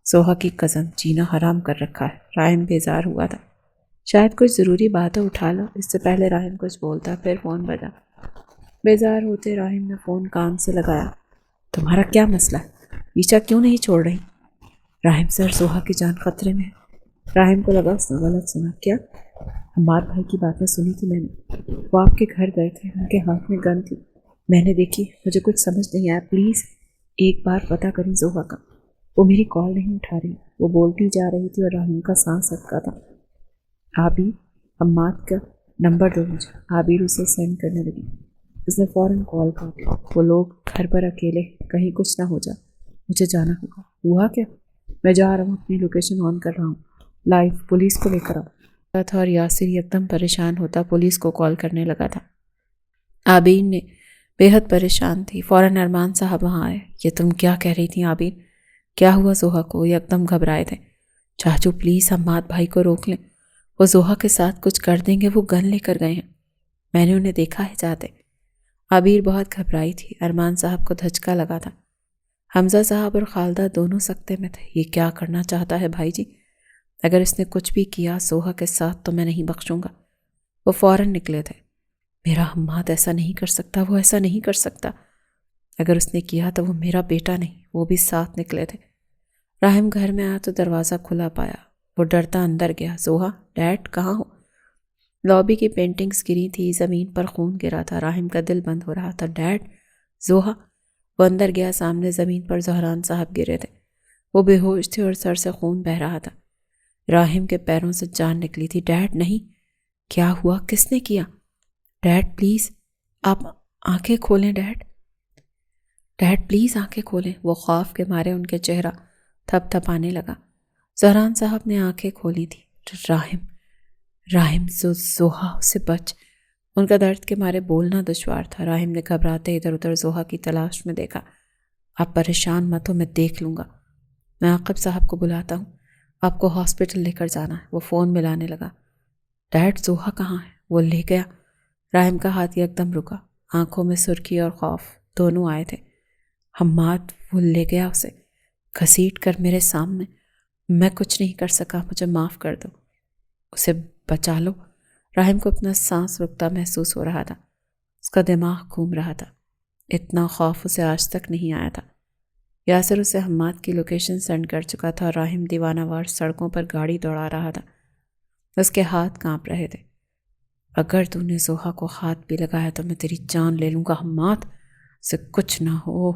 زوہا کی کزن، جینا حرام کر رکھا ہے۔ راحم بیزار ہوا تھا۔ شاید کچھ ضروری بات ہو، اٹھا لو۔ اس سے پہلے راحم کچھ بولتا، پھر فون بجا۔ بیزار ہوتے راحم نے فون کان سے لگایا۔ تمہارا کیا مسئلہ ہے؟ پیچھا کیوں نہیں چھوڑ رہی؟ راحم سر، زوہا کی جان خطرے میں ہے۔ راحم کو لگا اس نے غلط سنا۔ کیا؟ حماد بھائی کی باتیں سنی تھی میں نے، وہ آپ کے گھر گئے تھے، ان کے ہاتھ میں گن تھی، میں نے دیکھی، مجھے کچھ سمجھ نہیں آیا، پلیز ایک بار پتہ کریں زوہا کا۔ وہ میری کال نہیں اٹھا رہی، وہ بولتی جا رہی تھی اور راحم کا سانس اٹکا تھا۔ عابیر، حماد کا نمبر دو مجھے۔ عابیر اسے سینڈ کرنے لگی۔ اس نے فوراً کال کاٹی۔ وہ لوگ گھر پر اکیلے، کہیں کچھ نہ ہو جا، مجھے جانا ہوگا۔ ہوا کیا؟ میں جا رہا ہوں، اپنی لوکیشن آن کر رہا ہوں، لائیو، پولیس کو لے کر آؤ تھا۔ اور یاسر ایک دم پریشان ہوتا پولیس کو کال کرنے لگا تھا۔ عابیر نے بے حد پریشان تھی۔ فوراً ارمان صاحب وہاں آئے۔ یہ تم کیا کہہ رہی تھیں عابیر؟ کیا ہوا زوہا کو؟ یہ ایک دم گھبرائے تھے۔ چاچو پلیز حماد بھائی کو روک لیں، وہ زوہا کے ساتھ کچھ کر دیں گے، وہ گن لے کر گئے ہیں۔ میں نے انہیں دیکھا ہے جاتے۔ عبیر بہت گھبرائی تھی۔ ارمان صاحب کو دھچکا لگا تھا۔ حمزہ صاحب اور خالدہ دونوں سکتے میں تھے۔ یہ کیا کرنا چاہتا ہے بھائی جی؟ اگر اس نے کچھ بھی کیا سوہا کے ساتھ تو میں نہیں بخشوں گا۔ وہ فوراً نکلے تھے۔ میرا حماد ایسا نہیں کر سکتا، وہ ایسا نہیں کر سکتا۔ اگر اس نے کیا تو وہ میرا بیٹا نہیں۔ وہ بھی ساتھ نکلے تھے۔ راہم گھر میں آیا تو دروازہ کھلا پایا۔ وہ ڈرتا اندر گیا۔ سوہا، ڈیڈ کہاں ہو؟ لابی کی پینٹنگز گری تھی، زمین پر خون گرا تھا۔ راہم کا دل بند ہو رہا تھا۔ ڈیڈ، زوہا۔ وہ اندر گیا۔ سامنے زمین پر زہران صاحب گرے تھے۔ وہ بے ہوش تھے اور سر سے خون بہہ رہا تھا۔ راہم کے پیروں سے جان نکلی تھی۔ ڈیڈ نہیں، کیا ہوا؟ کس نے کیا؟ ڈیڈ پلیز آپ آنکھیں کھولیں۔ ڈیڈ پلیز آنکھیں کھولیں۔ وہ خوف کے مارے ان کے چہرہ تھپ تھپانے لگا۔ زہران صاحب نے آنکھیں کھولی تھی۔ راہم زوہا سے بچ۔ ان کا درد کے مارے بولنا دشوار تھا۔ راہم نے گھبراتے ادھر ادھر زوہا کی تلاش میں دیکھا۔ آپ پریشان مت ہو، میں دیکھ لوں گا۔ میں عاقب صاحب کو بلاتا ہوں، آپ کو ہاسپٹل لے کر جانا ہے۔ وہ فون ملانے لگا۔ ڈیڈ، زوہا کہاں ہے؟ وہ لے گیا۔ راہم کا ہاتھ یکدم رکا۔ آنکھوں میں سرخی اور خوف دونوں آئے تھے۔ حماد، وہ لے گیا اسے گھسیٹ کر میرے سامنے۔ میں کچھ نہیں کر سکا، مجھے معاف کر دو۔ اسے بچا لو۔ راہم کو اپنا سانس رکتا محسوس ہو رہا تھا۔ اس کا دماغ گھوم رہا تھا۔ اتنا خوف اسے آج تک نہیں آیا تھا۔ یاسر اسے حماد کی لوکیشن سینڈ کر چکا تھا۔ راہم دیوانہ وار سڑکوں پر گاڑی دوڑا رہا تھا۔ اس کے ہاتھ کانپ رہے تھے۔ اگر تو نے زوہا کو ہاتھ بھی لگایا تو میں تیری جان لے لوں گا حماد۔ اسے کچھ نہ ہو،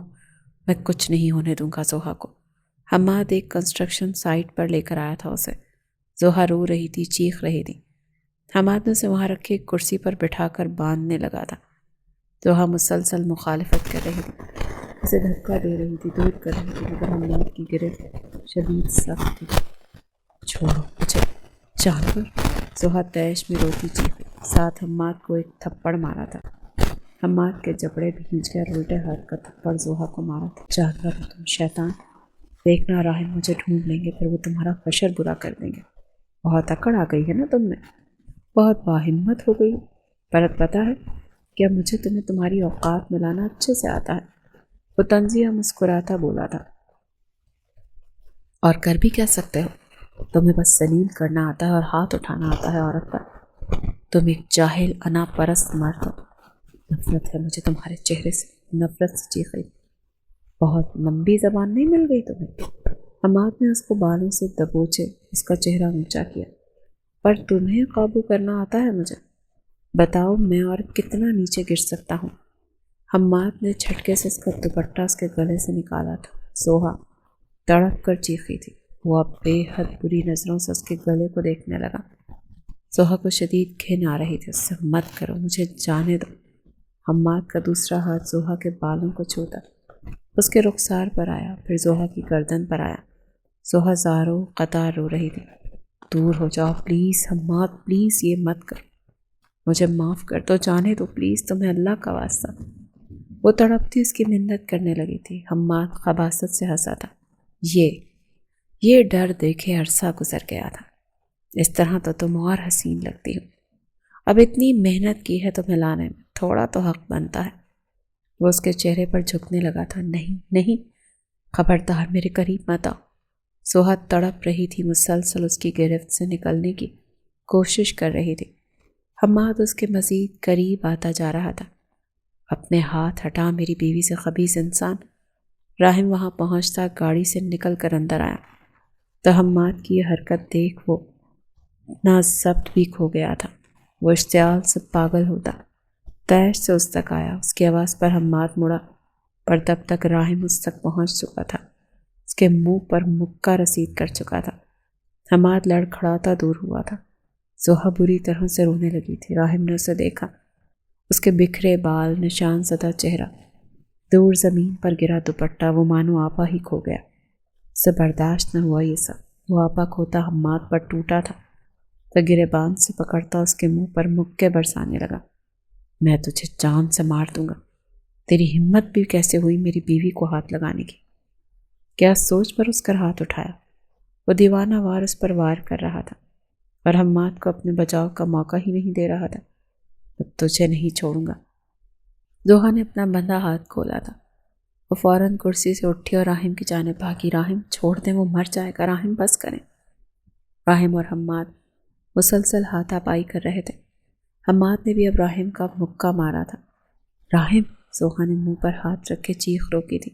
میں کچھ نہیں ہونے دوں گا زوہا کو۔ حماد ایک کنسٹرکشن سائٹ پر لے کر آیا تھا اسے۔ زوہا رو رہی تھی، چیخ رہی تھی۔ حماد نے اسے وہاں رکھے ایک کرسی پر بٹھا کر باندھنے لگا تھا۔ زوہا مسلسل مخالفت کر رہی تھی، اسے دھکا دے رہی تھی، دور کر رہی تھی، مگر حماد کی گرفت شدید سخت تھی۔ چھوڑو مجھے جانور، زوہا تیش میں روتی چیخی۔ ساتھ حماد کو ایک تھپڑ مارا تھا۔ حماد کے جبڑے بھینچ کر الٹے ہاتھ کا تھپڑ زوہا کو مارا تھا۔ جانور ہو تم، شیطان۔ دیکھنا راہم مجھے ڈھونڈ لیں گے، پھر وہ تمہارا حشر برا کر دیں گے۔ بہت اکڑ آ گئی ہے نا تم میں، بہت باہمت ہو گئی۔ پر پتہ ہے کیا، مجھے تمہیں تمہاری اوقات ملانا اچھے سے آتا ہے۔ وہ طنزیہ مسکراتا بولا تھا۔ اور کر بھی کیا سکتے ہو؟ تمہیں بس ذلیل کرنا آتا ہے اور ہاتھ اٹھانا آتا ہے عورت پر۔ تم ایک جاہل انا پرست مرد ہو۔ نفرت ہے مجھے تمہارے چہرے سے، نفرت سے چیخ رہی۔ بہت لمبی زبان نہیں مل گئی تمہیں؟ حماد نے اس کو بالوں سے دبوچے اس کا چہرہ اونچا کیا۔ پر تمہیں قابو کرنا آتا ہے مجھے؟ بتاؤ میں اور کتنا نیچے گر سکتا ہوں؟ حماد نے جھٹکے سے اس کا دوپٹہ اس کے گلے سے نکالا تھا۔ زوہا تڑپ کر چیخی تھی۔ وہ اب بے حد بری نظروں سے اس کے گلے کو دیکھنے لگا۔ زوہا کو شدید گھن آ رہی تھی۔ اس سے مت کرو، مجھے جانے دو۔ حماد کا دوسرا ہاتھ زوہا کے بالوں کو چھوتا، اس کے رخسار پر آیا، پھر زوہا کی گردن پر آیا۔ زوہا زاروں قطار رو رہی تھی۔ دور ہو جاؤ پلیز حماد، پلیز یہ مت کرو، مجھے معاف کر دو، جانے دو پلیز، تمہیں اللہ کا واسطہ۔ وہ تڑپتی اس کی منت کرنے لگی تھی۔ حماد خباثت سے ہنسا تھا۔ یہ ڈر دیکھے عرصہ گزر گیا تھا۔ اس طرح تو تم اور حسین لگتی ہو۔ اب اتنی محنت کی ہے تمہیں لانے میں، تھوڑا تو حق بنتا ہے۔ وہ اس کے چہرے پر جھکنے لگا تھا۔ نہیں نہیں، خبردار میرے قریب مت آؤ۔ زوہا تڑپ رہی تھی، مسلسل اس کی گرفت سے نکلنے کی کوشش کر رہی تھی۔ حماد اس کے مزید قریب آتا جا رہا تھا۔ اپنے ہاتھ ہٹا میری بیوی سے، خبیث انسان۔ راہم وہاں پہنچتا گاڑی سے نکل کر اندر آیا تو حماد کی یہ حرکت دیکھ وہ اتنا ضبط بھی کھو گیا تھا۔ وہ اشتعال سے پاگل ہوتا تیش سے اس تک آیا۔ اس کی آواز پر حماد مڑا، پر تب تک راہم اس تک پہنچ چکا تھا، اس کے منہ پر مکہ رسید کر چکا تھا۔ حماد لڑکھڑاتا دور ہوا تھا۔ زوہا بری طرح سے رونے لگی تھی۔ راہم نے اسے دیکھا، اس کے بکھرے بال، نشان زدہ چہرہ، دور زمین پر گرا دوپٹہ، وہ مانو آپا ہی کھو گیا۔ اسے برداشت نہ ہوا یہ سب۔ وہ آپا کھوتا حماد پر ٹوٹا تھا تو گریبان سے پکڑتا اس کے منہ پر مکے برسانے لگا۔ میں تجھے جان سے مار دوں گا۔ تیری ہمت بھی کیسے ہوئی میری بیوی کو ہاتھ لگانے کی؟ کیا سوچ پر اس کا ہاتھ اٹھایا؟ وہ دیوانہ وار اس پر وار کر رہا تھا اور حماد کو اپنے بچاؤ کا موقع ہی نہیں دے رہا تھا۔ تجھے نہیں چھوڑوں گا۔ زوہا نے اپنا بندھا ہاتھ کھولا تھا۔ وہ فوراً کرسی سے اٹھی اور راہم کی جانب بھاگی۔ راہم چھوڑ دیں، وہ مر جائے گا، راہم بس کریں۔ راہم اور حماد مسلسل ہاتھا پائی کر رہے تھے۔ حماد نے بھی اب راہم کا مکہ مارا تھا۔ راہم، زوہا نے منہ پر ہاتھ رکھ کے چیخ روکی تھی۔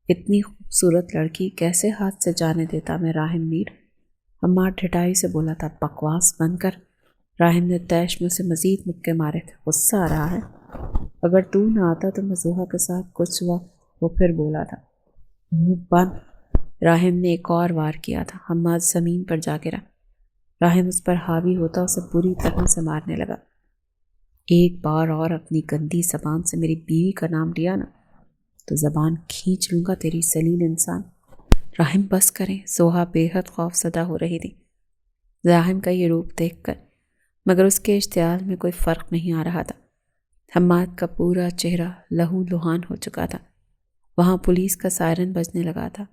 اتنی خوبصورت لڑکی کیسے ہاتھ سے جانے دیتا میں راہم میر؟ حماد ڈھٹائی سے بولا تھا۔ بکواس بند کر۔ راہم نے تیش میں سے مزید مکے مارے تھے۔ غصہ آ رہا ہے؟ اگر تو نہ آتا تو میں زوہا کے ساتھ کچھ وقت، وہ پھر بولا تھا۔ منہ بند۔ راہم نے ایک اور وار کیا تھا۔ حماد زمین پر جا گرا۔ راہم اس پر حاوی ہوتا اسے بری طرح سے مارنے لگا۔ ایک بار اور اپنی گندی زبان سے میری بیوی کا نام لیا نا تو زبان کھینچ لوں گا تیری ذلیل انسان۔ راہم بس کریں۔ زوہا بے حد خوف زدہ ہو رہی تھی راہم کا یہ روپ دیکھ کر، مگر اس کے اشتعال میں کوئی فرق نہیں آ رہا تھا۔ حماد کا پورا چہرہ لہو لہان ہو چکا تھا۔ وہاں پولیس کا سائرن بجنے لگا تھا۔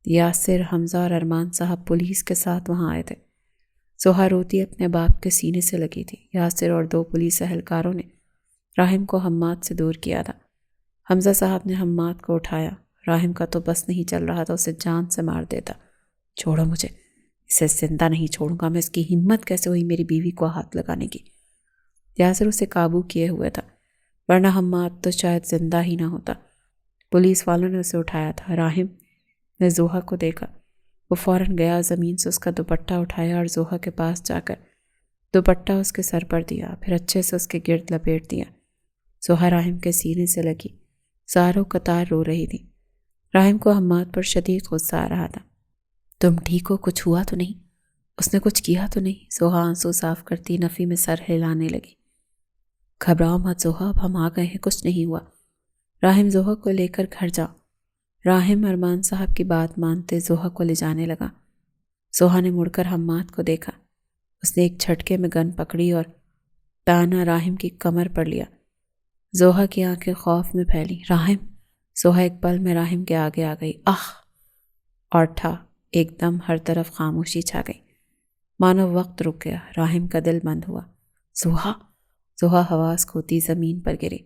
یاسر، حمزہ اور ارمان صاحب پولیس کے ساتھ وہاں آئے تھے۔ زوہا روتی اپنے باپ کے سینے سے لگی تھی۔ یاسر اور 2 پولیس اہلکاروں نے راہم کو حماد سے دور کیا تھا۔ حمزہ صاحب نے حماد کو اٹھایا۔ راہم کا تو بس نہیں چل رہا تھا، اسے جان سے مار دیتا۔ چھوڑو مجھے، اسے زندہ نہیں چھوڑوں گا میں۔ اس کی ہمت کیسے ہوئی میری بیوی کو ہاتھ لگانے کی؟ یاسر اسے قابو کیے ہوئے تھا، ورنہ حماد تو شاید زندہ ہی نہ ہوتا۔ پولیس والوں نے اسے اٹھایا تھا۔ راہم نے زوہا کو دیکھا۔ وہ فوراً گیا، زمین سے اس کا دوپٹہ اٹھایا اور زوہا کے پاس جا کر دوپٹہ اس کے سر پر دیا، پھر اچھے سے اس کے گرد لپیٹ دیا۔ زوہا راہم کے سینے سے لگی، زاروں قطار رو رہی تھی۔ راہم کو حماد پر شدید غصہ آ رہا تھا۔ تم ٹھیک ہو؟ کچھ ہوا تو نہیں؟ اس نے کچھ کیا تو نہیں؟ زوہا آنسو صاف کرتی نفی میں سر ہلانے لگی۔ گھبراؤ مت زوہا، اب ہم آ گئے ہیں، کچھ نہیں ہوا۔ راہم، زوہا کو لے کر گھر جا۔ راہم ارمان صاحب کی بات مانتے زوہا کو لے جانے لگا۔ زوہا نے مڑ کر حماد کو دیکھا۔ اس نے ایک جھٹکے میں گن پکڑی اور تانا راہم کی کمر پر لیا۔ زوہا کی آنکھیں خوف میں پھیلی۔ راہم! زوہا ایک پل میں راہم کے آگے آ گئی۔ آہ! اور تھا ایک دم ہر طرف خاموشی چھا گئی، مانو وقت رک گیا۔ راہم کا دل بند ہوا۔ زوہا! زوہا حواس کھوتی زمین پر گری۔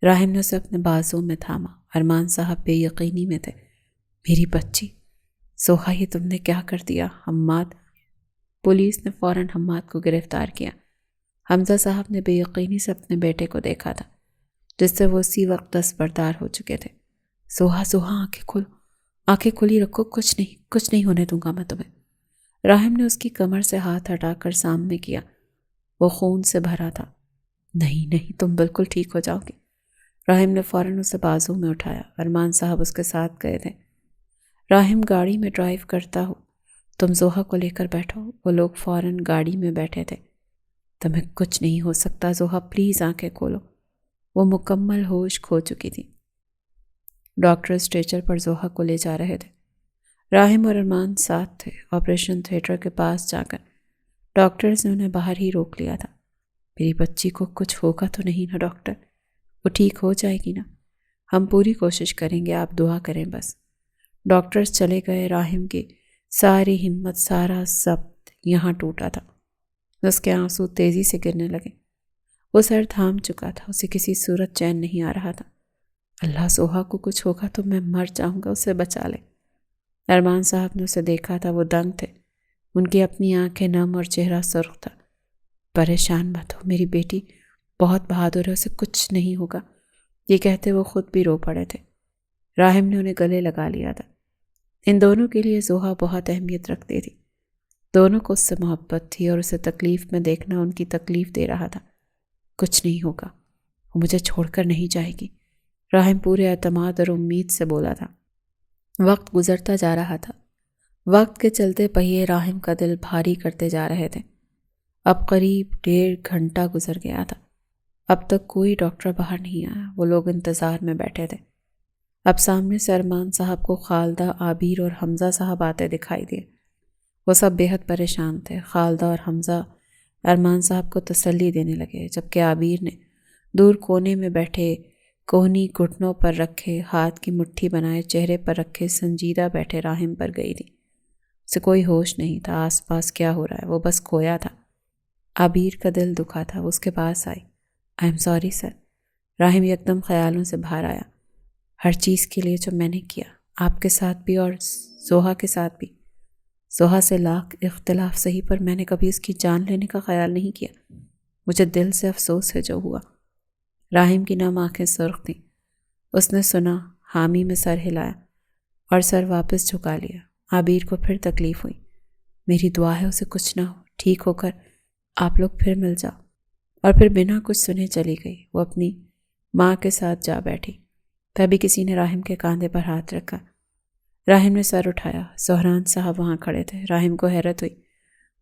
راہم نے اسے اپنے بازوں میں تھاما۔ ارمان صاحب بے یقینی میں تھے۔ میری بچی! زوہا، یہ تم نے کیا کر دیا؟ حماد! پولیس نے فوراً حماد کو گرفتار کیا۔ حمزہ صاحب نے بے یقینی سے اپنے بیٹے کو دیکھا تھا، جس سے وہ اسی وقت دستبردار ہو چکے تھے۔ زوہا، زوہا، آنکھیں کھولو، آنکھیں کھلی رکھو، کچھ نہیں ہونے دوں گا میں تمہیں۔ راہم نے اس کی کمر سے ہاتھ ہٹا کر سامنے کیا۔ وہ خون سے بھرا تھا۔ نہیں، تم بالکل ٹھیک ہو جاؤ گی۔ راہم نے فوراً اسے بازو میں اٹھایا۔ ارمان صاحب اس کے ساتھ گئے تھے۔ راہم، گاڑی میں ڈرائیو کرتا ہو، تم زوہا کو لے کر بیٹھو۔ وہ لوگ فوراً گاڑی میں بیٹھے تھے۔ تمہیں کچھ نہیں ہو سکتا زوہا، پلیز آنکھیں کھولو۔ وہ مکمل ہوش کھو چکی تھی۔ ڈاکٹر اسٹریچر پر زوہا کو لے جا رہے تھے۔ راہم اور ارمان ساتھ تھے۔ آپریشن تھیٹر کے پاس جا کر ڈاکٹرز نے انہیں باہر ہی روک لیا تھا۔ میری بچی کو کچھ ہوگا تو نہیں نا ڈاکٹر؟ وہ ٹھیک ہو جائے گی نا؟ ہم پوری کوشش کریں گے، آپ دعا کریں بس۔ ڈاکٹرز چلے گئے۔ راہم کی ساری ہمت، سارا ضبط یہاں ٹوٹا تھا۔ اس کے آنسو تیزی سے گرنے لگے۔ وہ سر تھام چکا تھا، اسے کسی صورت چین نہیں آ رہا تھا۔ اللہ، زوہا کو کچھ ہوگا تو میں مر جاؤں گا، اسے بچا لے۔ ارمان صاحب نے اسے دیکھا تھا، وہ دنگ تھے، ان کی اپنی آنکھیں نم اور چہرہ سرخ تھا۔ پریشان مت ہو، میری بیٹی بہت بہادر ہے، اسے کچھ نہیں ہوگا۔ یہ کہتے وہ خود بھی رو پڑے تھے۔ راہم نے انہیں گلے لگا لیا تھا۔ ان دونوں کے لیے زوہا بہت اہمیت رکھتی تھی۔ دونوں کو اس سے محبت تھی اور اسے تکلیف میں دیکھنا ان کی تکلیف دے رہا تھا۔ کچھ نہیں ہوگا، وہ مجھے چھوڑ کر نہیں جائے گی، راہم پورے اعتماد اور امید سے بولا تھا۔ وقت گزرتا جا رہا تھا۔ وقت کے چلتے پہیے راہم کا دل بھاری کرتے جا رہے تھے۔ اب قریب 1.5 گھنٹہ گزر گیا تھا۔ اب تک کوئی ڈاکٹر باہر نہیں آیا۔ وہ لوگ انتظار میں بیٹھے تھے۔ اب سامنے سے ارمان صاحب کو خالدہ، عابر اور حمزہ صاحب آتے دکھائی دیے۔ وہ سب بے حد پریشان تھے۔ خالدہ اور حمزہ ارمان صاحب کو تسلی دینے لگے، جبکہ عابر نے دور کونے میں بیٹھے، کوہنی گھٹنوں پر رکھے، ہاتھ کی مٹھی بنائے چہرے پر رکھے سنجیدہ بیٹھے راہم پر گئی تھی۔ اسے کوئی ہوش نہیں تھا، آس پاس کیا ہو رہا ہے، وہ بس کھویا تھا۔ عبیر کا دل دکھا تھا، اس کے پاس آئی۔ I am sorry sir. راہم یکدم خیالوں سے باہر آیا۔ ہر چیز کے لیے جو میں نے کیا، آپ کے ساتھ بھی اور زوہا کے ساتھ بھی۔ زوہا سے لاکھ اختلاف صحیح، پر میں نے کبھی اس کی جان لینے کا خیال نہیں کیا۔ مجھے دل سے افسوس ہے جو ہوا۔ راہم کی نم آنکھیں سرخ تھیں۔ اس نے سنا، حامی میں سر ہلایا اور سر واپس جھکا لیا۔ عبیر کو پھر تکلیف ہوئی۔ میری دعا ہے اسے کچھ نہ ہو، ٹھیک ہو کر آپ لوگ پھر مل جاؤ۔ اور پھر بنا کچھ سنے چلی گئی۔ وہ اپنی ماں کے ساتھ جا بیٹھی۔ تبھی کسی نے راہم کے کاندھے پر ہاتھ رکھا۔ راہم نے سر اٹھایا۔ سہران صاحب وہاں کھڑے تھے۔ راہم کو حیرت ہوئی۔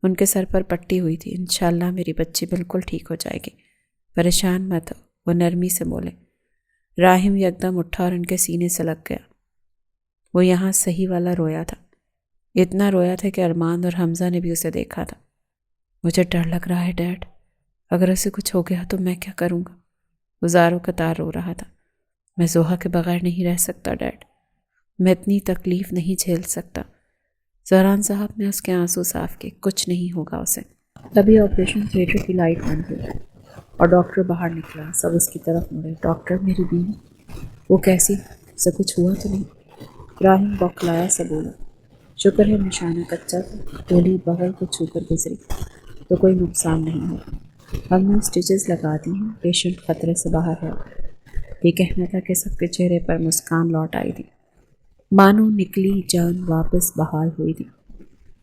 ان کے سر پر پٹی ہوئی تھی۔ انشاءاللہ میری بچی بالکل ٹھیک ہو جائے گی، پریشان مت ہو، وہ نرمی سے بولے۔ راہم یکدم اٹھا اور ان کے سینے سے لگ گیا۔ وہ یہاں صحیح والا رویا تھا۔ اتنا رویا تھا کہ ارمان اور حمزہ نے بھی اسے دیکھا تھا۔ مجھے ڈر لگ رہا ہے ڈیڈ، اگر اسے کچھ ہو گیا تو میں کیا کروں گا؟ وہ زاروں قطار رو رہا تھا۔ میں زوہا کے بغیر نہیں رہ سکتا ڈیڈ، میں اتنی تکلیف نہیں جھیل سکتا۔ سہران صاحب نے اس کے آنسو صاف کیے۔ کچھ نہیں ہوگا اسے۔ تبھی آپریشن تھیٹر کی لائٹ بند ہوئی اور ڈاکٹر باہر نکلا۔ سب اس کی طرف مڑے۔ ڈاکٹر، میری بیوی وہ کیسی؟ اسے کچھ ہوا تو نہیں؟ راہم بوکھلایا سا بولا۔ شکر ہے نشانہ کچا تھا، گولی بغل کو چھو کر گزری تو کوئی نقصان نہیں ہوا۔ ہم نے اسٹیچز لگا دی ہیں، پیشنٹ خطرے سے باہر ہے۔ یہ کہنا تھا کہ سب کے چہرے پر مسکان لوٹ آئی تھی، مانو نکلی جان واپس بحال ہوئی تھی۔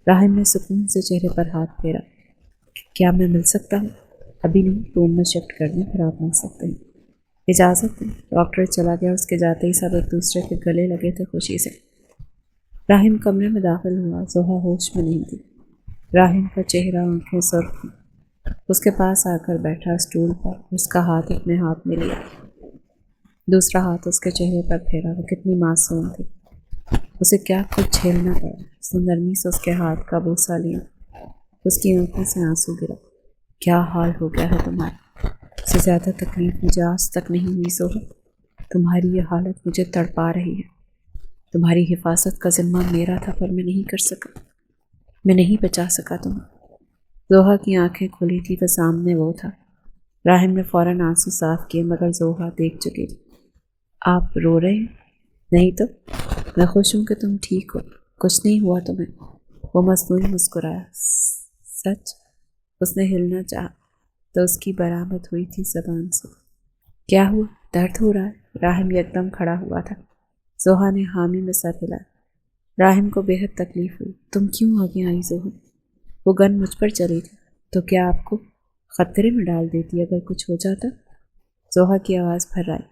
راہم نے سکون سے چہرے پر ہاتھ پھیرا۔ کیا میں مل سکتا ہوں؟ ابھی نہیں، روم میں شفٹ کر دیں پھر آپ مل سکتے ہیں۔ اجازت دیں۔ ڈاکٹر چلا گیا۔ اس کے جاتے ہی سب ایک دوسرے کے گلے لگے تھے خوشی سے۔ راہم کمرے میں داخل ہوا۔ زوہا ہوش میں نہیں تھی۔ راہم کا چہرہ، آنکھیں سرخ تھیں۔ اس کے پاس آ کر بیٹھا اسٹول پر، اس کا ہاتھ اپنے ہاتھ میں لیا، دوسرا ہاتھ اس کے چہرے پر پھیرا۔ وہ کتنی معصوم تھی، اسے کیا کچھ جھیلنا پڑا۔ اس نے نرمی سے اس کے ہاتھ کا بوسہ لیا۔ اس کی آنکھوں سے آنسو گرا۔ کیا حال ہو گیا ہے تمہارا؟ اس سے زیادہ تکلیف مجھے آج تک نہیں ہوئی زوہا۔ تمہاری یہ حالت مجھے تڑپا رہی ہے۔ تمہاری حفاظت کا ذمہ میرا تھا، پر میں نہیں کر سکا، میں نہیں بچا سکا تمہیں۔ زوہا کی آنکھیں کھلی تھی تو سامنے وہ تھا۔ راہم نے فوراً آنسو صاف کیے، مگر زوہا دیکھ چکی تھی۔ آپ رو رہے ہیں؟ نہیں تو، میں خوش ہوں کہ تم ٹھیک ہو، کچھ نہیں ہوا تمہیں۔ وہ مصنوعی مسکرایا۔ سچ؟ اس نے ہلنا چاہا تو اس کی برآمد ہوئی تھی زبان سے۔ کیا ہوا؟ درد ہو رہا ہے؟ راہم یکدم کھڑا ہوا تھا۔ زوہا نے حامی میں سر ہلایا۔ راہم کو بے حد تکلیف ہوئی۔ تم کیوں آگے آئی زوہا؟ وہ گن مجھ پر چلی تھی تو کیا آپ کو خطرے میں ڈال دیتی اگر کچھ ہو جاتا؟ زوہا کی آواز پھر آئی۔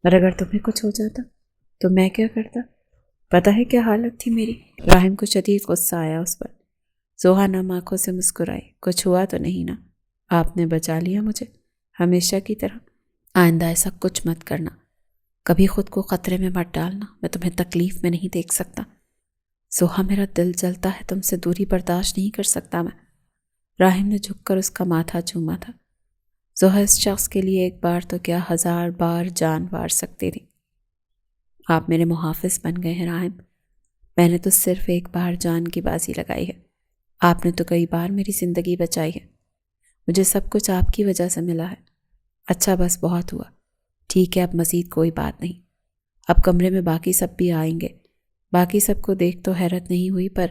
اور اگر تمہیں کچھ ہو جاتا تو میں کیا کرتا؟ پتہ ہے کیا حالت تھی میری؟ راہم کو شدید غصہ آیا اس پر۔ زوہا نم آنکھوں سے مسکرائی۔ کچھ ہوا تو نہیں نا؟ آپ نے بچا لیا مجھے، ہمیشہ کی طرح۔ آئندہ ایسا کچھ مت کرنا، کبھی خود کو خطرے میں مت ڈالنا۔ میں تمہیں تکلیف میں نہیں دیکھ سکتا۔ زوہا، میرا دل جلتا ہے، تم سے دوری برداشت نہیں کر سکتا میں۔ راہم نے جھک کر اس کا ماتھا چوما تھا۔ زوہا اس شخص کے لیے ایک بار تو کیا 1000 بار جان وار سکتی تھی۔ آپ میرے محافظ بن گئے ہیں راہم۔ میں نے تو صرف ایک بار جان کی بازی لگائی ہے، آپ نے تو کئی بار میری زندگی بچائی ہے۔ مجھے سب کچھ آپ کی وجہ سے ملا ہے۔ اچھا بس بہت ہوا، ٹھیک ہے، اب مزید کوئی بات نہیں۔ اب کمرے میں باقی سب بھی آئیں گے۔ باقی سب کو دیکھ تو حیرت نہیں ہوئی، پر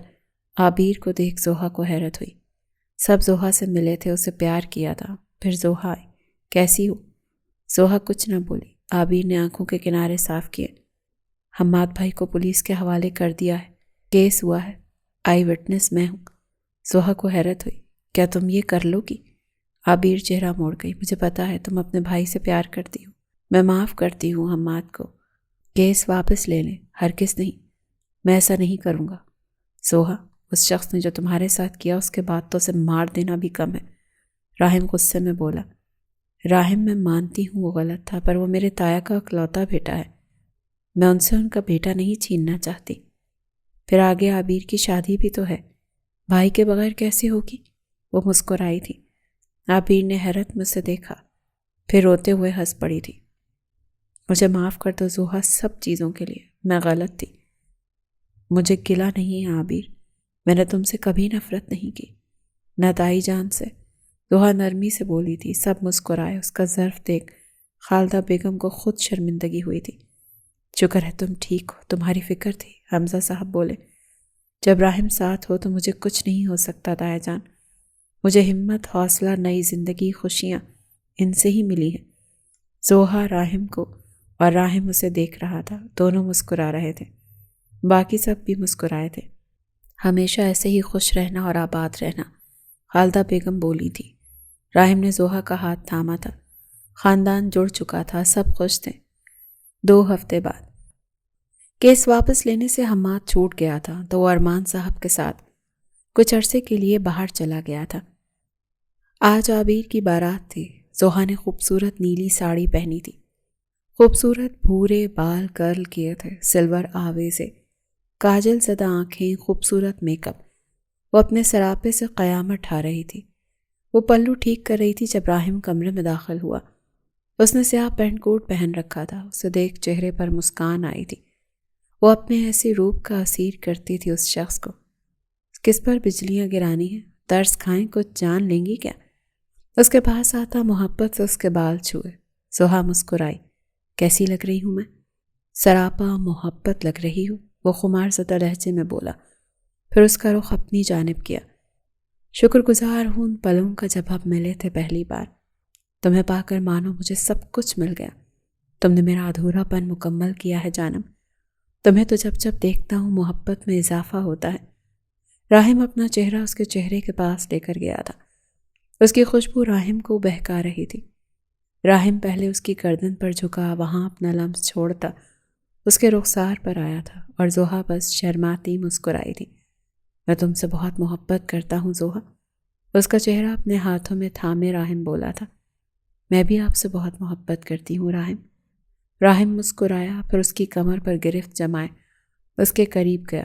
عبیر کو دیکھ زوہا کو حیرت ہوئی۔ سب زوہا سے ملے تھے، اسے پیار کیا تھا۔ پھر زوہا آئی۔ کیسی ہو؟ زوہا کچھ نہ بولی۔ عبیر نے آنکھوں کے کنارے صاف کیے۔ حماد بھائی کو پولیس کے حوالے کر دیا ہے، کیس ہوا ہے، آئی وٹنس میں ہوں۔ زوہا کو حیرت ہوئی۔ کیا تم یہ کر لو گی؟ عبیر چہرہ موڑ گئی۔ مجھے پتا ہے تم اپنے بھائی سے پیار کرتی ہو، میں معاف کرتی ہوں حماد کو۔ کیس واپس لے لیں۔ ہرگز نہیں، میں ایسا نہیں کروں گا۔ زوہا، اس شخص نے جو تمہارے ساتھ کیا اس کے بعد تو اسے مار دینا بھی کم ہے۔ راہم غصے میں بولا۔ راہم، میں مانتی ہوں وہ غلط تھا، پر وہ میرے تایا کا اکلوتا بیٹا ہے، میں ان سے ان کا بیٹا نہیں چھیننا چاہتی۔ پھر آگے عبیر کی شادی بھی تو ہے، بھائی کے بغیر کیسے ہوگی؟ وہ مسکرائی تھی۔ عبیر نے حیرت میں سے دیکھا، پھر روتے ہوئے ہنس پڑی تھی۔ مجھے معاف کر دو زوہا، سب چیزوں کے لیے، میں غلط تھی۔ مجھے گلہ نہیں ہے عبیر، میں نے تم سے کبھی نفرت نہیں کی، نہ تائی جان سے، ضحیٰ نرمی سے بولی تھی۔ سب مسکرائے۔ اس کا ظرف دیکھ خالدہ بیگم کو خود شرمندگی ہوئی تھی۔ شکر ہے تم ٹھیک ہو، تمہاری فکر تھی، حمزہ صاحب بولے۔ جب راحم ساتھ ہو تو مجھے کچھ نہیں ہو سکتا تایا جان، مجھے ہمت، حوصلہ، نئی زندگی، خوشیاں ان سے ہی ملی ہیں۔ ضحیٰ راحم کو اور راحم اسے دیکھ رہا تھا، دونوں مسکرا رہے تھے، باقی سب بھی مسکرائے تھے۔ ہمیشہ ایسے ہی خوش رہنا اور آباد رہنا، خالدہ بیگم بولی تھی۔ راحم نے ضحیٰ کا ہاتھ تھاما تھا، خاندان جڑ چکا تھا، سب خوش تھے۔ 2 ہفتے بعد کیس واپس لینے سے حماد چھوٹ گیا تھا تو وہ ارمان صاحب کے ساتھ کچھ عرصے کے لیے باہر چلا گیا تھا۔ آج عابیر کی بارات تھی۔ ضحیٰ نے خوبصورت نیلی ساڑی پہنی تھی، خوبصورت بھورے بال کرل کیے تھے، سلور آوے سے کاجل زدہ آنکھیں، خوبصورت میک اپ۔ وہ اپنے سراپے سے قیامت ٹھا رہی تھی۔ وہ پلو ٹھیک کر رہی تھی جب راحم کمرے میں داخل ہوا۔ اس نے سیاہ پینٹ کوٹ پہن رکھا تھا، اسے دیکھ چہرے پر مسکان آئی تھی۔ وہ اپنے ایسی روپ کا اسیر کرتی تھی اس شخص کو۔ کس پر بجلیاں گرانی ہیں، ترس کھائیں، کچھ جان لیں گی کیا؟ اس کے پاس آتا محبت سے اس کے بال چھوئے۔ ضحیٰ مسکرائی۔ کیسی لگ رہی ہوں میں؟ سراپا محبت لگ رہی ہوں، وہ خمار زدہ لہجے میں بولا، پھر اس کا رخ اپنی جانب کیا۔ شکر گزار ہوں ان پلوں کا جب آپ ملے تھے پہلی بار۔ تمہیں پا کر مانو مجھے سب کچھ مل گیا۔ تم نے میرا ادھورا پن مکمل کیا ہے جانم۔ تمہیں تو جب جب دیکھتا ہوں محبت میں اضافہ ہوتا ہے۔ راحم اپنا چہرہ اس کے چہرے کے پاس لے کر گیا تھا۔ اس کی خوشبو راحم کو بہکا رہی تھی۔ راحم پہلے اس کی گردن پر جھکا، وہاں اپنا لمس چھوڑتا اس کے رخسار پر آیا تھا، اور ضحیٰ بس شرماتی مسکرائی تھی۔ میں تم سے بہت محبت کرتا ہوں ضحیٰ، اس کا چہرہ اپنے ہاتھوں میں تھامے راحم بولا تھا۔ میں بھی آپ سے بہت محبت کرتی ہوں راحم۔ راحم مسکرایا، پھر اس کی کمر پر گرفت جمائے اس کے قریب گیا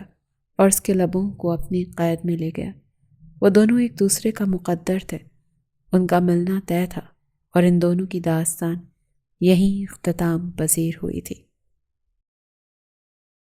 اور اس کے لبوں کو اپنی قید میں لے گیا۔ وہ دونوں ایک دوسرے کا مقدر تھے، ان کا ملنا طے تھا، اور ان دونوں کی داستان یہیں اختتام پذیر ہوئی تھی۔